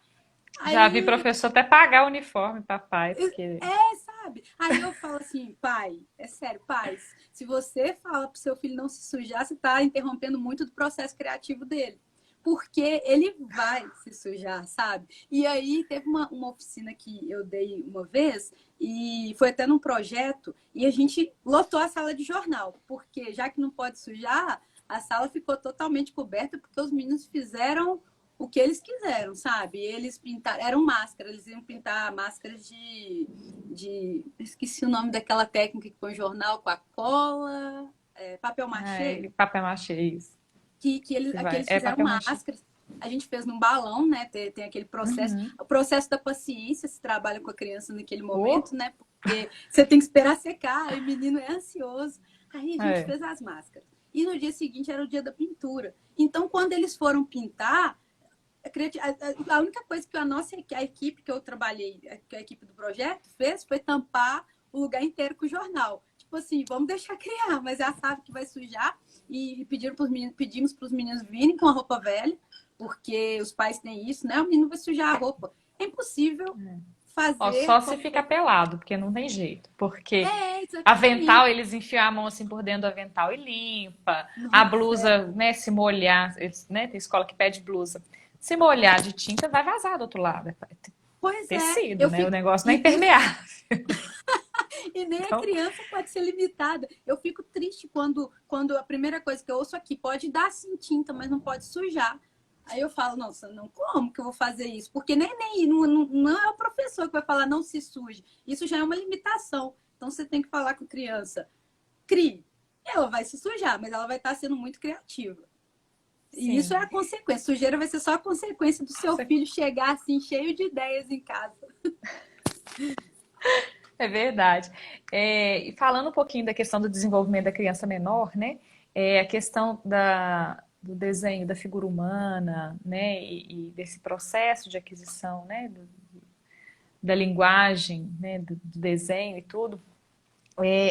Já vi Aí professor até pagar o uniforme para pai, porque. sabe? Aí eu falo assim, pai, é sério, pais, se você fala pro seu filho não se sujar, você tá interrompendo muito do processo criativo dele. Porque ele vai se sujar, sabe? E aí teve uma oficina que eu dei uma vez, e foi até num projeto, e a gente lotou a sala de jornal, porque já que não pode sujar, a sala ficou totalmente coberta, porque os meninos fizeram o que eles quiseram, sabe? Eles pintaram, eram máscaras, eles iam pintar máscaras esqueci o nome daquela técnica que põe jornal com a cola, papel machê, Papel machê, isso. que eles É fizeram papel machê. máscaras. A gente fez num balão, né? Tem aquele processo, Uhum. o processo da paciência, se trabalha com a criança naquele Oh, momento, né? Porque você tem que esperar secar, e o menino é ansioso. Aí a gente é. fez as máscaras. E no dia seguinte era o dia da pintura. Então, quando eles foram pintar, a única coisa que a equipe que eu trabalhei, que a equipe do projeto fez foi tampar o lugar inteiro com o jornal. Tipo assim, vamos deixar criar, mas já sabe que vai sujar. E pedimos para os meninos virem com a roupa velha, porque os pais têm isso, né? O menino vai sujar a roupa. É impossível Ó, fazer só se como. fica pelado, porque não tem jeito. Porque avental, Exatamente. eles enfiam a mão assim por dentro do avental e limpa. A Nossa, blusa, né, se molhar, né, tem escola que pede blusa. Se molhar de tinta, vai vazar do outro lado. É pois é. tecido, Eu né? O fico. negócio não é impermeável. E nem a Então, criança pode ser limitada. Eu fico triste quando a primeira coisa que eu ouço aqui pode dar sim tinta, mas não pode sujar. Aí eu falo, nossa, não, como que eu vou fazer isso? Porque não é o professor que vai falar não se suje. Isso já é uma limitação. Então você tem que falar com a criança, crie. Ela vai se sujar, mas ela vai estar sendo muito criativa. E isso é sim, a consequência. Sujeira vai ser só a consequência do seu filho chegar assim, cheio de ideias em casa. é verdade. E falando um pouquinho da questão do desenvolvimento da criança menor, né? A questão do desenho da figura humana, né? E desse processo de aquisição, né? Da linguagem, né? Do desenho e tudo.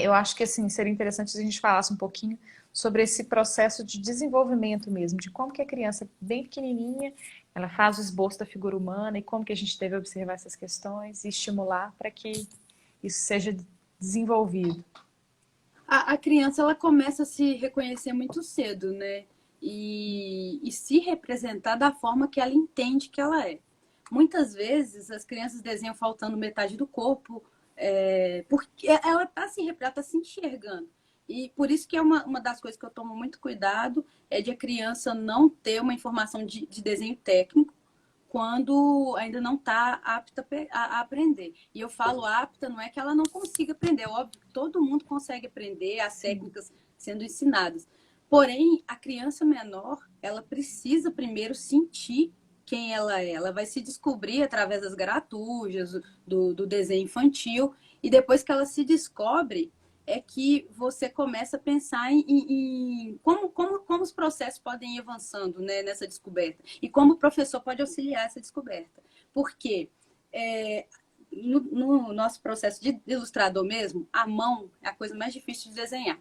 Eu acho que assim seria interessante se a gente falasse um pouquinho sobre esse processo de desenvolvimento mesmo, de como que a criança bem pequenininha, ela faz o esboço da figura humana e como que a gente deve observar essas questões e estimular para que isso seja desenvolvido. A criança ela começa a se reconhecer muito cedo, né? E se representar da forma que ela entende que ela é. Muitas vezes as crianças desenham faltando metade do corpo, porque ela está se enxergando. E por isso que é uma das coisas que eu tomo muito cuidado é de a criança não ter uma informação de desenho técnico quando ainda não está apta a aprender. E eu falo apta, não é que ela não consiga aprender, é óbvio que todo mundo consegue aprender as Sim. técnicas sendo ensinadas. Porém, a criança menor, ela precisa primeiro sentir quem ela é. Ela vai se descobrir através das garatujas, do desenho infantil, e depois que ela se descobre, é que você começa a pensar em como os processos podem ir avançando, né, nessa descoberta e como o professor pode auxiliar essa descoberta. Porque no nosso processo de ilustrador mesmo, a mão é a coisa mais difícil de desenhar.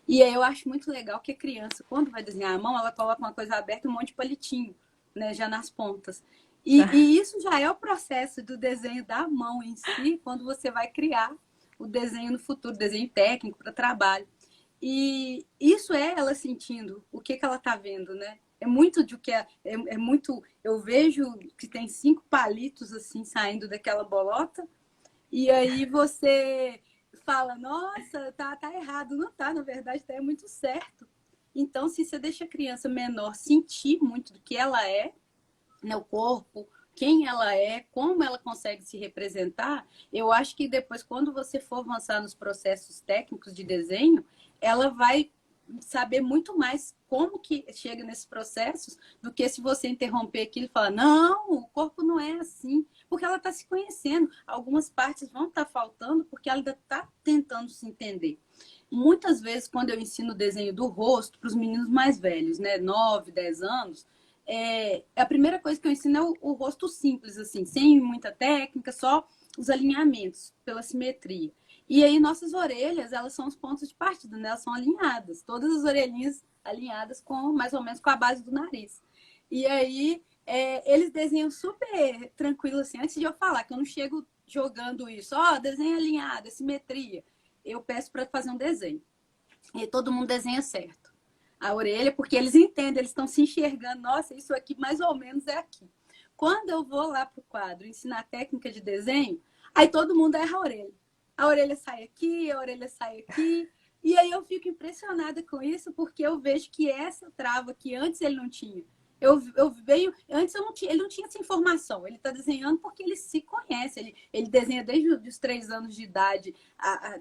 E aí eu acho muito legal que a criança, quando vai desenhar a mão, ela coloca uma coisa aberta e um monte de palitinho, né, já nas pontas. E isso já é o processo do desenho da mão em si, quando você vai criar o desenho no futuro, desenho técnico para trabalho. E isso é ela sentindo o que ela está vendo, né? É muito de o que é muito. Eu vejo que tem 5 palitos assim saindo daquela bolota, e aí você fala, nossa, tá errado. Não tá, na verdade, tá muito certo. Então, se você deixa a criança menor sentir muito do que ela é, né, o corpo, quem ela é, como ela consegue se representar, eu acho que depois, quando você for avançar nos processos técnicos de desenho, ela vai saber muito mais como que chega nesses processos do que se você interromper aquilo e falar, não, o corpo não é assim, porque ela está se conhecendo. Algumas partes vão estar faltando porque ela ainda está tentando se entender. Muitas vezes, quando eu ensino o desenho do rosto para os meninos mais velhos, né, 9, 10 anos, a primeira coisa que eu ensino é o rosto simples, assim, sem muita técnica, só os alinhamentos pela simetria. E aí nossas orelhas, elas são os pontos de partida, né? Elas são alinhadas, todas as orelhinhas alinhadas com mais ou menos com a base do nariz. E aí eles desenham super tranquilo, assim, antes de eu falar, que eu não chego jogando isso, desenho alinhado, simetria. Eu peço para fazer um desenho. E todo mundo desenha certo a orelha, porque eles entendem, eles estão se enxergando, nossa, isso aqui mais ou menos é aqui. Quando eu vou lá para o quadro ensinar técnica de desenho, aí todo mundo erra a orelha. A orelha sai aqui, a orelha sai aqui. E aí eu fico impressionada com isso, porque eu vejo que essa trava que antes ele não tinha, Eu venho. Antes eu não tinha, ele não tinha essa informação. Ele está desenhando porque ele se conhece. Ele desenha desde os 3 anos de idade,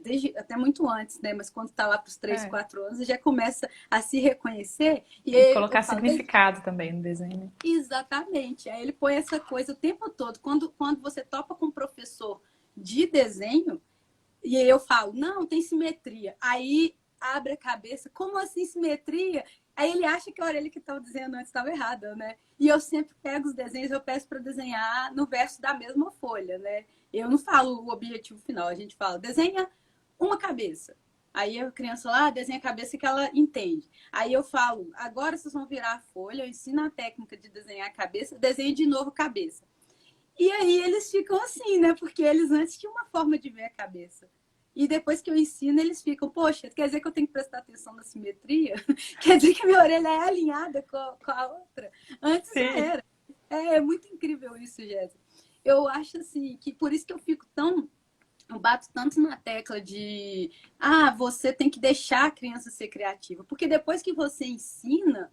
desde, até muito antes, né? Mas quando está lá para os 3, É. 4 anos, ele já começa a se reconhecer. E E aí eu colocar falo, significado também no desenho, né? exatamente. Aí ele põe essa coisa o tempo todo. Quando você topa com um professor de desenho, e aí eu falo, não, tem simetria. Aí abre a cabeça, como assim simetria? Aí ele acha que a orelha que estava desenhando antes estava errada, né? E eu sempre pego os desenhos, eu peço para desenhar no verso da mesma folha, né? Eu não falo o objetivo final, a gente fala, desenha uma cabeça. Aí a criança lá desenha a cabeça que ela entende. Aí eu falo, agora vocês vão virar a folha, eu ensino a técnica de desenhar a cabeça, desenha de novo a cabeça. E aí eles ficam assim, né? Porque eles antes tinham uma forma de ver a cabeça. E depois que eu ensino, eles ficam, poxa, quer dizer que eu tenho que prestar atenção na simetria? Quer dizer que minha orelha é alinhada com a outra? Antes não Sim. era. É muito incrível isso, Jéssica. Eu acho assim, que por isso que eu fico tão. Eu bato tanto na tecla de você tem que deixar a criança ser criativa. Porque depois que você ensina,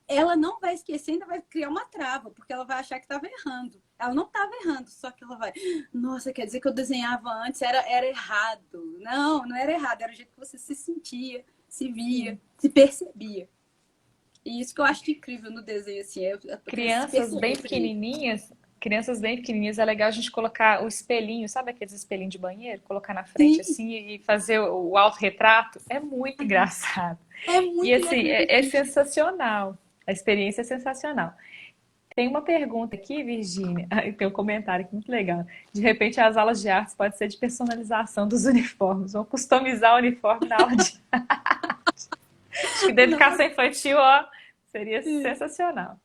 ela não vai esquecer, ainda vai criar uma trava, porque ela vai achar que estava errando. Ela não estava errando, só que ela vai, nossa, quer dizer que eu desenhava antes, era errado. Não, não era errado, era o jeito que você se sentia, se via, Sim. se percebia. E isso que eu acho incrível no desenho, assim, a criança se Crianças bem perceber primeiro. pequenininhas, crianças bem pequenininhas, é legal a gente colocar o espelhinho, sabe aqueles espelhinhos de banheiro? Colocar na frente Sim, assim e fazer o autorretrato. É muito engraçado. é E muito, e é assim, é divertido. sensacional. A experiência é sensacional. Tem uma pergunta aqui, Virgínia, tem um comentário aqui muito legal. De repente, as aulas de artes podem ser de personalização dos uniformes. Vão customizar o uniforme na aula de... Acho que da Nossa, educação infantil, ó, seria sensacional.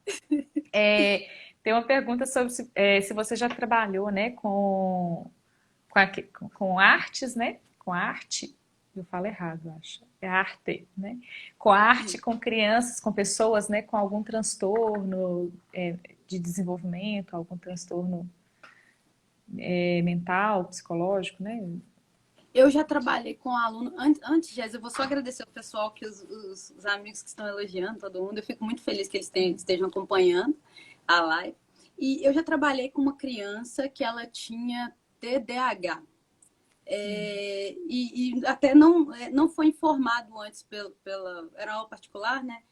É, tem uma pergunta sobre se você já trabalhou, né, com artes, né? Com arte. Eu falo errado, eu acho. É arte, né? Com arte, com crianças, com pessoas, né, com algum transtorno de desenvolvimento, algum transtorno mental, psicológico, né? eu já trabalhei com aluno. Antes, Jéssica, eu vou só agradecer o pessoal, que os amigos que estão elogiando, todo mundo. Eu fico muito feliz que eles estejam acompanhando a live. E eu já trabalhei com uma criança que ela tinha TDAH. E até não foi informado antes era aula particular, né?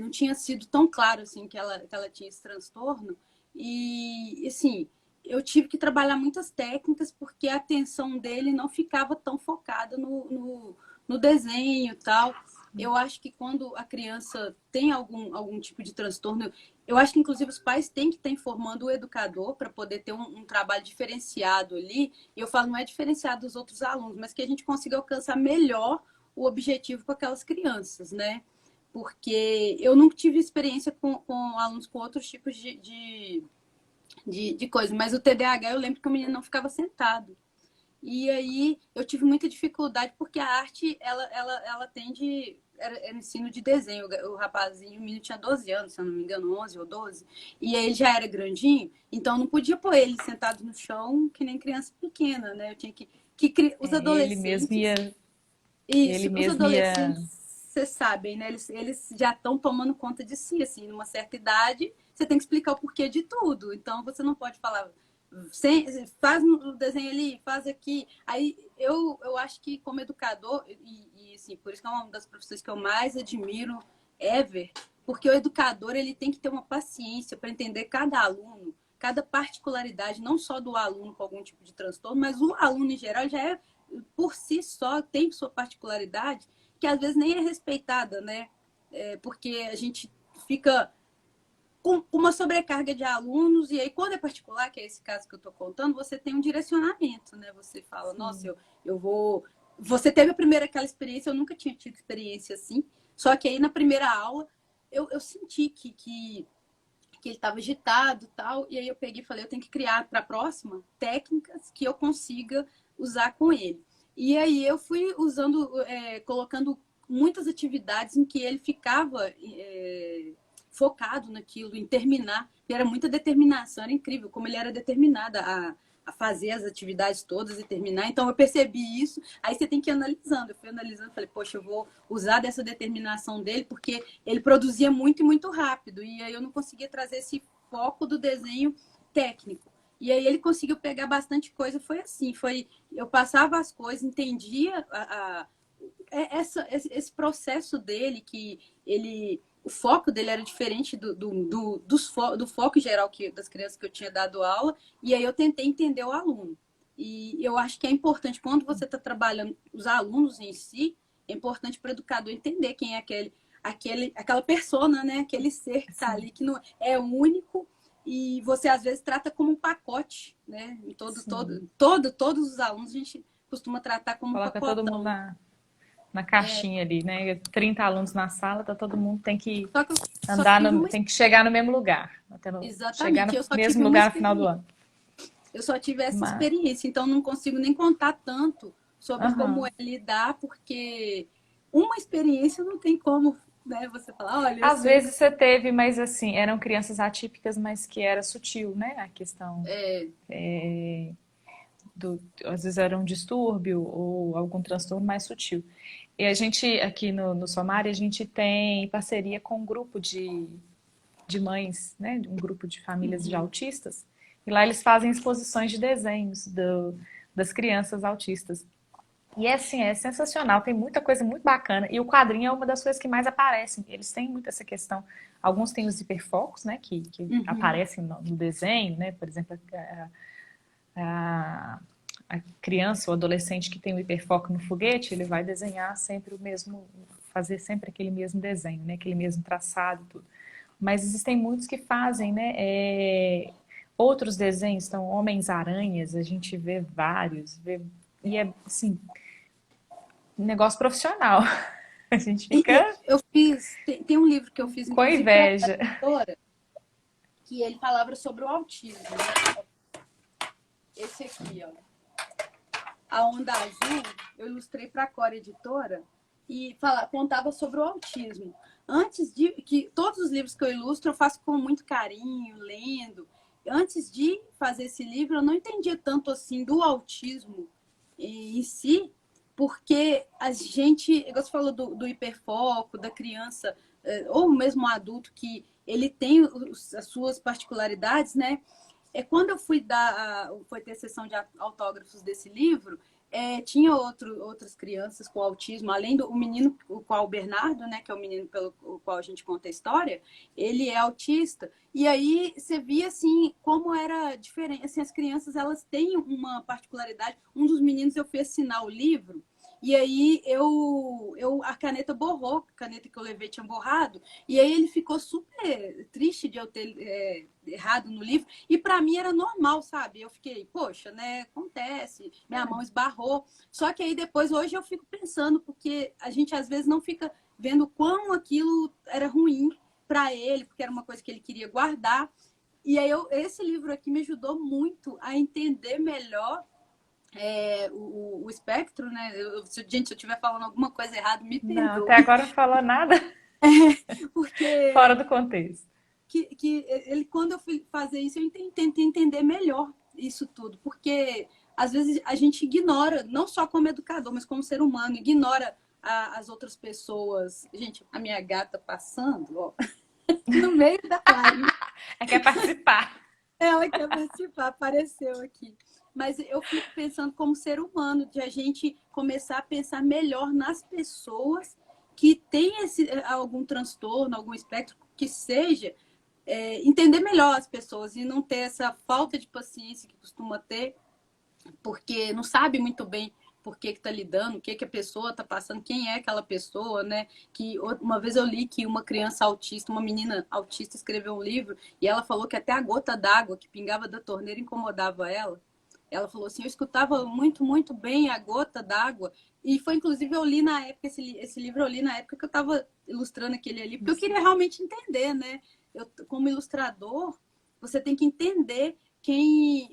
Não tinha sido tão claro assim que ela tinha esse transtorno. E assim, eu tive que trabalhar muitas técnicas porque a atenção dele não ficava tão focada no desenho e tal. Eu acho que quando a criança tem algum tipo de transtorno, eu acho que inclusive os pais têm que estar informando o educador para poder ter um trabalho diferenciado ali. E eu falo, não é diferenciado dos outros alunos, mas que a gente consiga alcançar melhor o objetivo com aquelas crianças, né? Porque eu nunca tive experiência com alunos com outros tipos de coisa, mas o TDAH eu lembro que o menino não ficava sentado. E aí eu tive muita dificuldade porque a arte, ela tende. Era ensino de desenho. O rapazinho, o menino tinha 12 anos, se eu não me engano, 11 ou 12. E aí ele já era grandinho, então eu não podia pôr ele sentado no chão que nem criança pequena, né? Eu tinha os Ele mesmo adolescentes. ia, ele Isso, os mesmo ia, adolescentes, vocês sabem, né? Eles já estão tomando conta de si, assim, numa certa idade, você tem que explicar o porquê de tudo. Então você não pode falar, faz o desenho ali, faz aqui. Aí eu acho que como educador, e assim, por isso que é uma das profissões que eu mais admiro, ever, porque o educador ele tem que ter uma paciência para entender cada aluno, cada particularidade, não só do aluno com algum tipo de transtorno, mas o aluno em geral já é, por si só, tem sua particularidade, que às vezes nem é respeitada, né? Porque a gente fica com uma sobrecarga de alunos, e aí quando é particular, que é esse caso que eu estou contando, você tem um direcionamento, né? Você fala, nossa, sim, eu vou. Você teve a primeira aquela experiência, eu nunca tinha tido experiência assim, só que aí na primeira aula eu senti que ele estava agitado e tal, e aí eu peguei e falei, eu tenho que criar para a próxima técnicas que eu consiga usar com ele. E aí eu fui colocando muitas atividades em que ele ficava focado naquilo, em terminar. E era muita determinação, era incrível como ele era determinado fazer as atividades todas e terminar. Então, eu percebi isso. Aí você tem que ir analisando. Eu fui analisando, falei, poxa, eu vou usar dessa determinação dele, porque ele produzia muito e muito rápido. E aí eu não conseguia trazer esse foco do desenho técnico. E aí ele conseguiu pegar bastante coisa. Foi assim, eu passava as coisas, entendia esse processo dele, que o foco dele era diferente do foco geral das crianças que eu tinha dado aula, e aí eu tentei entender o aluno. E eu acho que é importante, quando você está trabalhando os alunos em si, é importante para o educador entender quem é aquela persona, né? Aquele ser que está ali, que não é único, e você às vezes trata como um pacote, né? Em todos os alunos a gente costuma tratar como um Coloca todo mundo pacotão. na caixinha ali, né? 30 alunos na sala, tá todo mundo tem que Só que eu só andar, tive uma. tem que chegar no mesmo lugar. Chegar Exatamente, no eu só mesmo tive uma lugar no final do experiência. ano. Eu só tive essa Mas, experiência, então não consigo nem contar tanto sobre como aham. é lidar, porque uma experiência não tem como, né, você falar, olha, eu Às sei. vezes você teve, mas assim, eram crianças atípicas, mas que era sutil, né? A questão às vezes era um distúrbio ou algum transtorno mais sutil. E a gente, aqui no Somari, a gente tem parceria com um grupo de mães, né? Um grupo de famílias de Uhum. autistas. E lá eles fazem exposições de desenhos das crianças autistas. E é assim, é sensacional, tem muita coisa muito bacana. E o quadrinho é uma das coisas que mais aparecem. Eles têm muito essa questão. Alguns têm os hiperfocos, né? Que Uhum. aparecem no desenho, né? Por exemplo, a, a criança ou adolescente que tem o hiperfoco no foguete, ele vai desenhar sempre o mesmo, fazer sempre aquele mesmo desenho, né? Aquele mesmo traçado e tudo. Mas existem muitos que fazem, né? Outros desenhos, então, Homens-Aranhas, a gente vê vários, e é assim, um negócio profissional. A gente E fica eu fiz, tem um livro que eu fiz, com inclusive, para a inveja. editora, que ele falava sobre o autismo, né? Esse aqui, ó. A Onda Azul, eu ilustrei para a Cora Editora e contava sobre o autismo. Antes de que todos os livros que eu ilustro eu faço com muito carinho, lendo. Antes de fazer esse livro, eu não entendia tanto assim do autismo em si, porque a gente, igual você falou do hiperfoco, da criança, ou mesmo o adulto, que ele tem as suas particularidades, né? Quando eu foi ter sessão de autógrafos desse livro, tinha outras crianças com autismo, além do menino, o qual o Bernardo, né, que é o menino pelo qual a gente conta a história, ele é autista. E aí você via assim como era diferente, assim, as crianças elas têm uma particularidade. Um dos meninos eu fui assinar o livro e aí a caneta borrou, a caneta que eu levei tinha borrado, e aí ele ficou super triste de eu ter errado no livro, e para mim era normal, sabe? Eu fiquei, poxa, né? Acontece, minha mão esbarrou. Só que aí depois, hoje eu fico pensando, porque a gente às vezes não fica vendo quão aquilo era ruim para ele, porque era uma coisa que ele queria guardar. E aí esse livro aqui me ajudou muito a entender melhor o espectro, né? Gente, se eu estiver falando alguma coisa errada, me Não, até perdoe. agora não falou nada fora Porque do contexto. ele, quando eu fui fazer isso, eu tentei entender melhor isso tudo, porque às vezes a gente ignora, não só como educador, mas como ser humano, ignora as outras pessoas. Gente, a minha gata passando, ó, no meio da live, É quer participar. ela quer participar, apareceu aqui. Mas eu fico pensando como ser humano, de a gente começar a pensar melhor nas pessoas que têm algum transtorno, algum espectro que seja, entender melhor as pessoas e não ter essa falta de paciência que costuma ter, porque não sabe muito bem por que está lidando, o que, que a pessoa está passando, quem é aquela pessoa, né? Que uma vez eu li que uma criança autista, uma menina autista, escreveu um livro e ela falou que até a gota d'água que pingava da torneira incomodava ela. Ela falou assim, eu escutava muito, muito bem a gota d'água. E foi, inclusive, eu li na época, esse livro eu li na época que eu estava ilustrando aquele ali, porque eu queria realmente entender, né? Como ilustrador, você tem que entender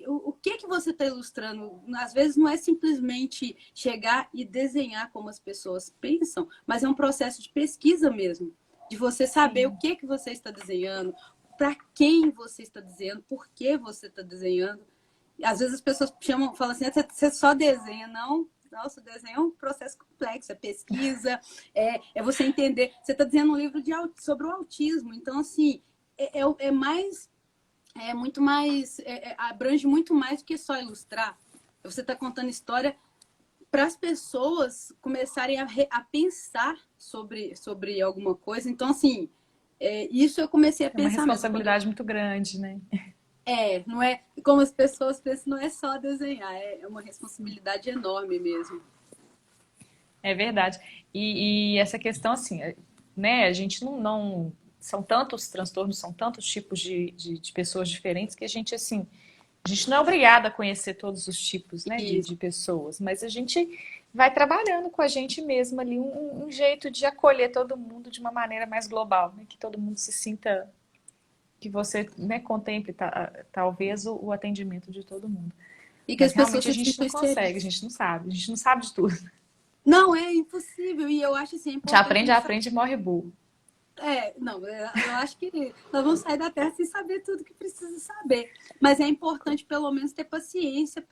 o que que você está ilustrando. Às vezes não é simplesmente chegar e desenhar como as pessoas pensam, mas é um processo de pesquisa mesmo, de você saber o Sim. que que você está desenhando, para quem você está desenhando, por que você está desenhando. Às vezes as pessoas chamam, falam assim, você só desenha, não? Nossa, o desenho é um processo complexo, é pesquisa, é você entender. Você está dizendo um livro sobre o autismo, então, assim, é mais, muito mais, abrange muito mais do que só ilustrar. Você está contando história para as pessoas começarem a pensar sobre alguma coisa. Então, assim, isso eu comecei a É uma pensar mesmo. responsabilidade muito grande, né? Não é como as pessoas pensam, não é só desenhar, é uma responsabilidade enorme mesmo. É verdade. E essa questão, assim, né, a gente não. São tantos transtornos, são tantos tipos de pessoas diferentes que a gente, assim, a gente não é obrigada a conhecer todos os tipos, né, Isso. de pessoas, mas a gente vai trabalhando com a gente mesmo ali, um jeito de acolher todo mundo de uma maneira mais global, né, que todo mundo se sinta, que você, né, contemple talvez o atendimento de todo mundo. E que Mas as pessoas realmente a se gente sintam não consegue, inseridas. a gente não sabe de tudo. Não, é impossível. E eu acho assim, é Te importante a aprende, gente saber. aprende e morre burro. Não, eu acho que nós vamos sair da Terra sem saber tudo que precisa saber. Mas é importante, pelo menos, ter paciência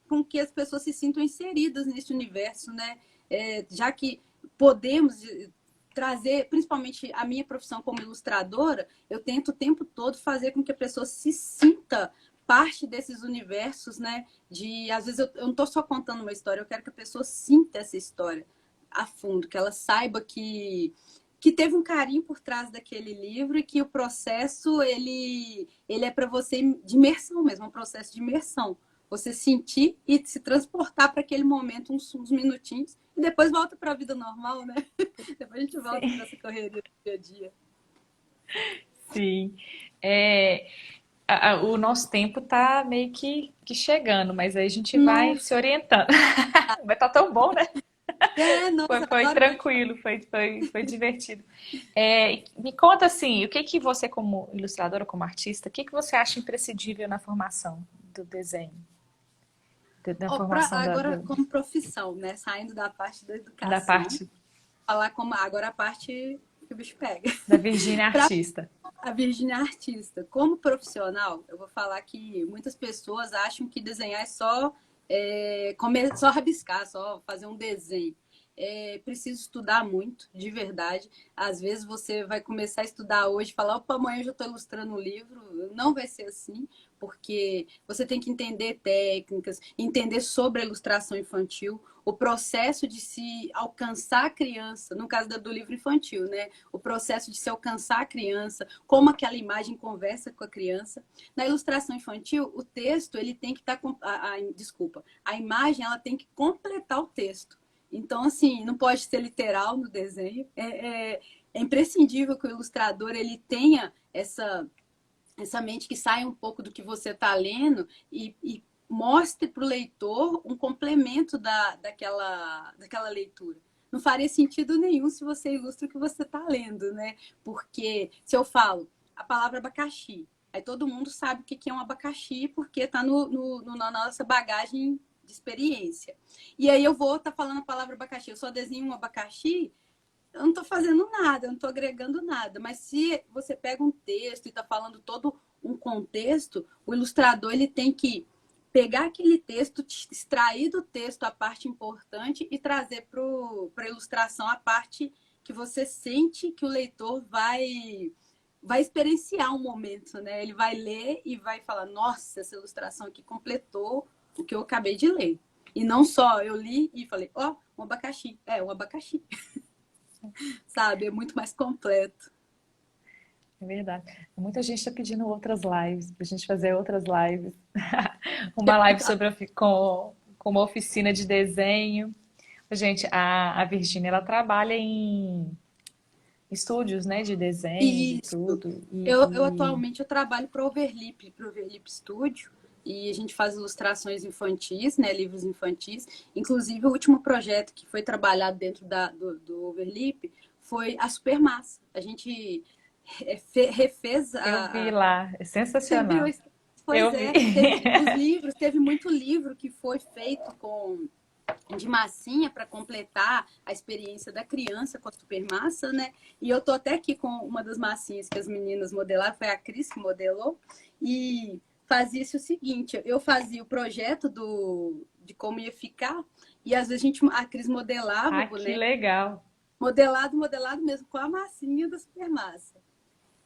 com que as pessoas se sintam inseridas nesse universo, né? Já que podemos trazer, principalmente a minha profissão como ilustradora, eu tento o tempo todo fazer com que a pessoa se sinta parte desses universos, né? Às vezes, eu não estou só contando uma história, eu quero que a pessoa sinta essa história a fundo, que ela saiba que teve um carinho por trás daquele livro e que o processo ele é para você de imersão mesmo, um processo de imersão. Você sentir e se transportar para aquele momento uns minutinhos e depois volta para a vida normal, né? Depois a gente volta para essa correria do dia a dia. Sim. É, o nosso tempo tá meio que chegando, mas aí a gente vai se Nossa, orientando. Vai estar tão bom, né? nossa, Foi adoro bate. tranquilo, foi divertido. É, me conta assim, o que que você, como ilustradora, como artista, o que que você acha imprescindível na formação do desenho? Na formação Agora, como profissão, né? Saindo da parte da da educação, parte falar como agora a parte que o bicho pega. da Virgínia Para artista. a Virgínia é artista. Como profissional, eu vou falar que muitas pessoas acham que desenhar é só, só rabiscar, só fazer um desenho. Preciso estudar muito, de verdade. Às vezes você vai começar a estudar hoje e falar, opa, amanhã eu já estou ilustrando um livro. Não vai ser assim, porque você tem que entender técnicas, entender sobre a ilustração infantil, o processo de se alcançar a criança, no caso do livro infantil, né? O processo de se alcançar a criança, como aquela imagem conversa com a criança. Na ilustração infantil, o texto ele tem que estar desculpa, a imagem ela tem que completar o texto. Então, assim, não pode ser literal no desenho. É imprescindível que o ilustrador ele tenha essa mente que saia um pouco do que você está lendo e mostre para o leitor um complemento daquela leitura. Não faria sentido nenhum se você ilustra o que você está lendo, né? Porque se eu falo a palavra abacaxi, aí todo mundo sabe o que é um abacaxi porque está na nossa bagagem de experiência. E aí eu vou estar falando a palavra abacaxi, eu só desenho um abacaxi, eu não estou fazendo nada, eu não estou agregando nada. Mas se você pega um texto e está falando todo um contexto, o ilustrador ele tem que pegar aquele texto, extrair do texto a parte importante e trazer para a ilustração a parte que você sente que o leitor vai experienciar um momento, né? Ele vai ler e vai falar, nossa, essa ilustração aqui completou o que eu acabei de ler. E não só eu li e falei, ó, um abacaxi. Um abacaxi. Sabe? É muito mais completo. É verdade. Muita gente está pedindo outras lives, para a gente fazer outras lives. Uma live com uma oficina de desenho. Gente, a Virgínia, ela trabalha em estúdios, né, de desenhos e Isso. tudo. Eu atualmente eu trabalho para o Overlip Studio e a gente faz ilustrações infantis, né, livros infantis. Inclusive, o último projeto que foi trabalhado dentro do Overlip foi a Supermassa. A gente refez Eu vi a. lá, é Você viu sensacional. isso? Pois Eu vi. é, teve os livros, teve muito livro que foi feito de massinha para completar a experiência da criança com a supermassa, né? E eu tô até aqui com uma das massinhas que as meninas modelaram, foi a Cris que modelou, e fazia-se o seguinte, eu fazia o projeto de como ia ficar, e às vezes a Cris modelava o Ah, que boneco, legal. modelado mesmo, com a massinha da supermassa.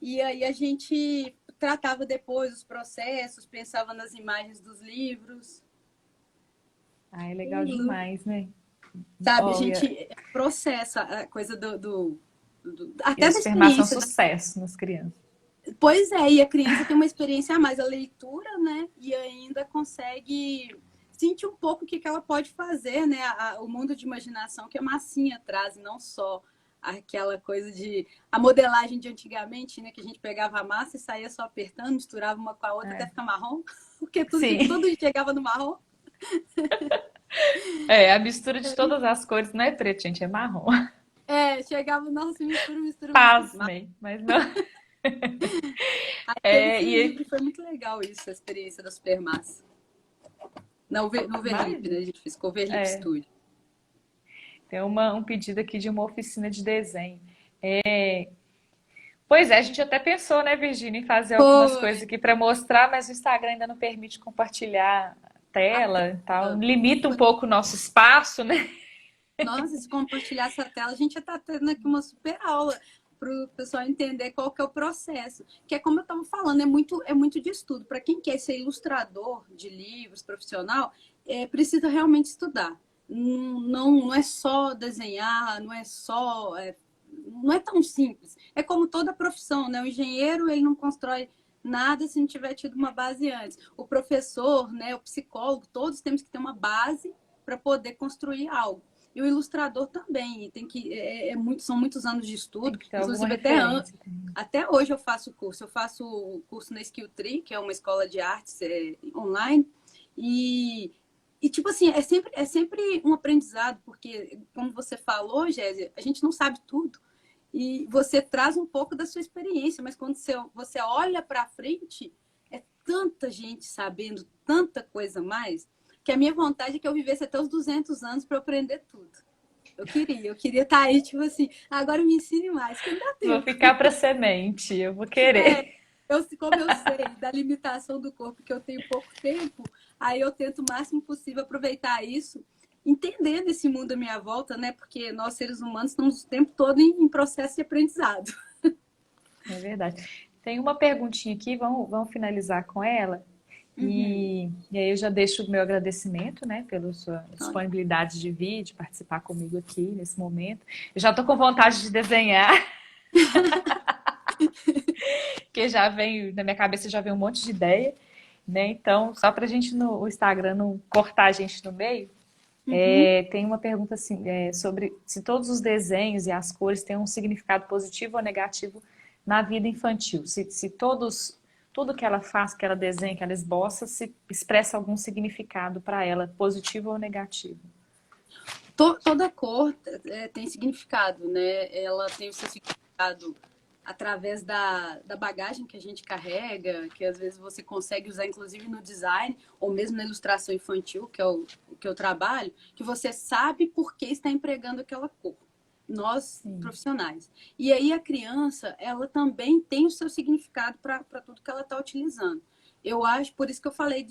E aí a gente tratava depois os processos, pensava nas imagens dos livros. Ah, é legal E, demais, né? sabe, a Olha, gente processa a coisa e a até da supermação é um experiência. sucesso nas crianças. Pois é, e a criança tem uma experiência a mais, a leitura, né? E ainda consegue sentir um pouco o que ela pode fazer, né? O mundo de imaginação que a massinha traz, e não só aquela coisa de a modelagem de antigamente, né? Que a gente pegava a massa e saía só apertando, misturava uma com a outra até É. ficar marrom, porque Sim, tudo chegava no marrom. é, a mistura de todas as cores não é preto, gente, é marrom. É, chegava, nossa, mistura. Pasmem, mas não. Aí teve É, esse e livro e foi muito legal isso, a experiência da supermassa. No Verlip, né? imagina, A gente fez com o Verlip é, Studio. tem um pedido aqui de uma oficina de desenho. Pois é, a gente até pensou, né, Virginia, em fazer algumas Foi. coisas aqui para mostrar, mas o Instagram ainda não permite compartilhar a A tela e tal. tela. Limita um pouco o nosso espaço, né? Nossa, se compartilhar essa tela, a gente já está tendo aqui uma super aula para o pessoal entender qual que é o processo. Que é como eu estava falando, é muito de estudo. Para quem quer ser ilustrador de livros, profissional, precisa realmente estudar. Não é só desenhar, não é tão simples. É como toda profissão, né? O engenheiro, ele não constrói nada se não tiver tido uma base antes. O professor, né, o psicólogo, todos temos que ter uma base para poder construir algo. E o ilustrador também, tem que são muitos anos de Tem estudo, que ter alguma inclusive referência também. até hoje eu faço curso. Eu faço o curso na Skill Tree, que é uma escola de artes online, e, e tipo assim, é sempre um aprendizado, porque como você falou, Gésia, a gente não sabe tudo. E você traz um pouco da sua experiência, mas quando você olha para frente, é tanta gente sabendo tanta coisa a mais, que a minha vontade é que eu vivesse até os 200 anos para aprender tudo. Eu queria estar aí, tipo assim, agora me ensine mais, que não dá Vou tempo. ficar para semente, eu vou É, querer. como eu sei da limitação do corpo, que eu tenho pouco tempo, aí eu tento o máximo possível aproveitar isso, entendendo esse mundo à minha volta, né? Porque nós, seres humanos, estamos o tempo todo em processo de aprendizado. É verdade. Tem uma perguntinha aqui, vamos finalizar com ela. Uhum. E aí eu já deixo o meu agradecimento, né, pela sua disponibilidade de vir, de participar comigo aqui nesse momento. Eu já estou com vontade de desenhar, porque já vem, na minha cabeça já vem um monte de ideia, né? Então, só para a gente no o Instagram não cortar a gente no meio, Uhum. tem uma pergunta assim, sobre se todos os desenhos e as cores têm um significado positivo ou negativo na vida infantil. Se tudo que ela faz, que ela desenha, que ela esboça, se expressa algum significado para ela, positivo ou negativo. Toda cor tem significado, né? Ela tem o seu significado através da bagagem que a gente carrega, que às vezes você consegue usar, inclusive no design, ou mesmo na ilustração infantil, que é o que eu trabalho, que você sabe por que está empregando aquela cor. Nós, Sim. profissionais. E aí a criança, ela também tem o seu significado para tudo que ela está utilizando. Eu acho, por isso que eu falei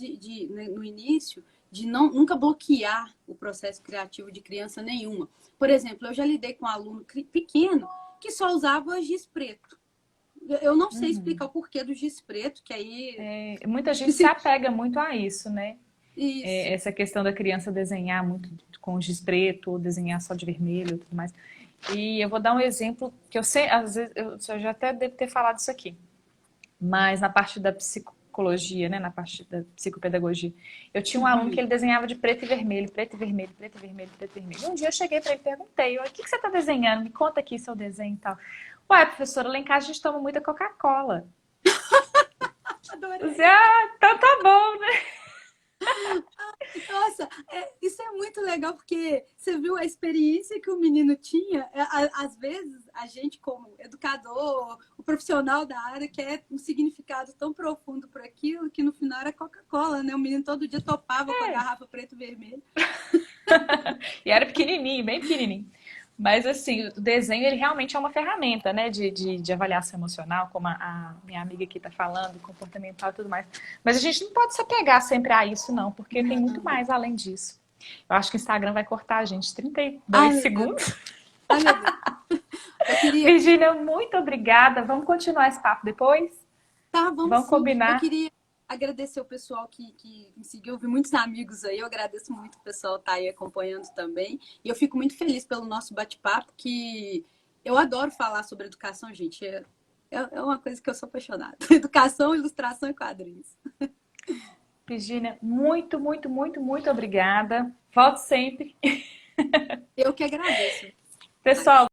né, no início, de nunca bloquear o processo criativo de criança nenhuma. Por exemplo, eu já lidei com um aluno pequeno que só usava giz preto. Eu não sei explicar o porquê do giz preto, que aí. Muita gente se apega muito a isso, né? Isso. Essa questão da criança desenhar muito com giz preto, ou desenhar só de vermelho e tudo mais. E eu vou dar um exemplo que eu sei, às vezes, eu já até devo ter falado isso aqui, mas na parte da psicologia, né, na parte da psicopedagogia, eu tinha um aluno que ele desenhava de preto e vermelho, preto e vermelho, preto e vermelho, preto e vermelho. Um dia eu cheguei para ele e perguntei, o que você está desenhando? Me conta aqui seu desenho e tal. Ué, professora, lá em casa a gente toma muita Coca-Cola. Eu disse, Adorei. então tá bom, né? Nossa, isso é muito legal, porque você viu a experiência que o menino tinha. Às vezes, a gente, como educador, o profissional da área, quer um significado tão profundo para aquilo que no final era Coca-Cola, né? O menino todo dia topava com a garrafa preto e vermelho. E era pequenininho, bem pequenininho. Mas assim, o desenho ele realmente é uma ferramenta, né, de avaliação emocional, como a minha amiga aqui está falando, comportamental e tudo mais. Mas a gente não pode se apegar sempre a isso, não, porque tem muito Não. mais além disso. Eu acho que o Instagram vai cortar a gente 32 Ai, meu Deus. segundos. Ai, meu Deus. Eu queria. Virgínia, muito obrigada. Vamos continuar esse papo depois? Tá, vamos Vamos sim. Eu combinar? queria agradecer o pessoal que me seguiu. Eu vi muitos amigos aí. Eu agradeço muito o pessoal estar aí acompanhando também. E eu fico muito feliz pelo nosso bate-papo, que eu adoro falar sobre educação, gente. É uma coisa que eu sou apaixonada. Educação, ilustração e quadrinhos. Virgínia, muito, muito, muito, muito obrigada. Volte sempre. Eu que agradeço. Pessoal,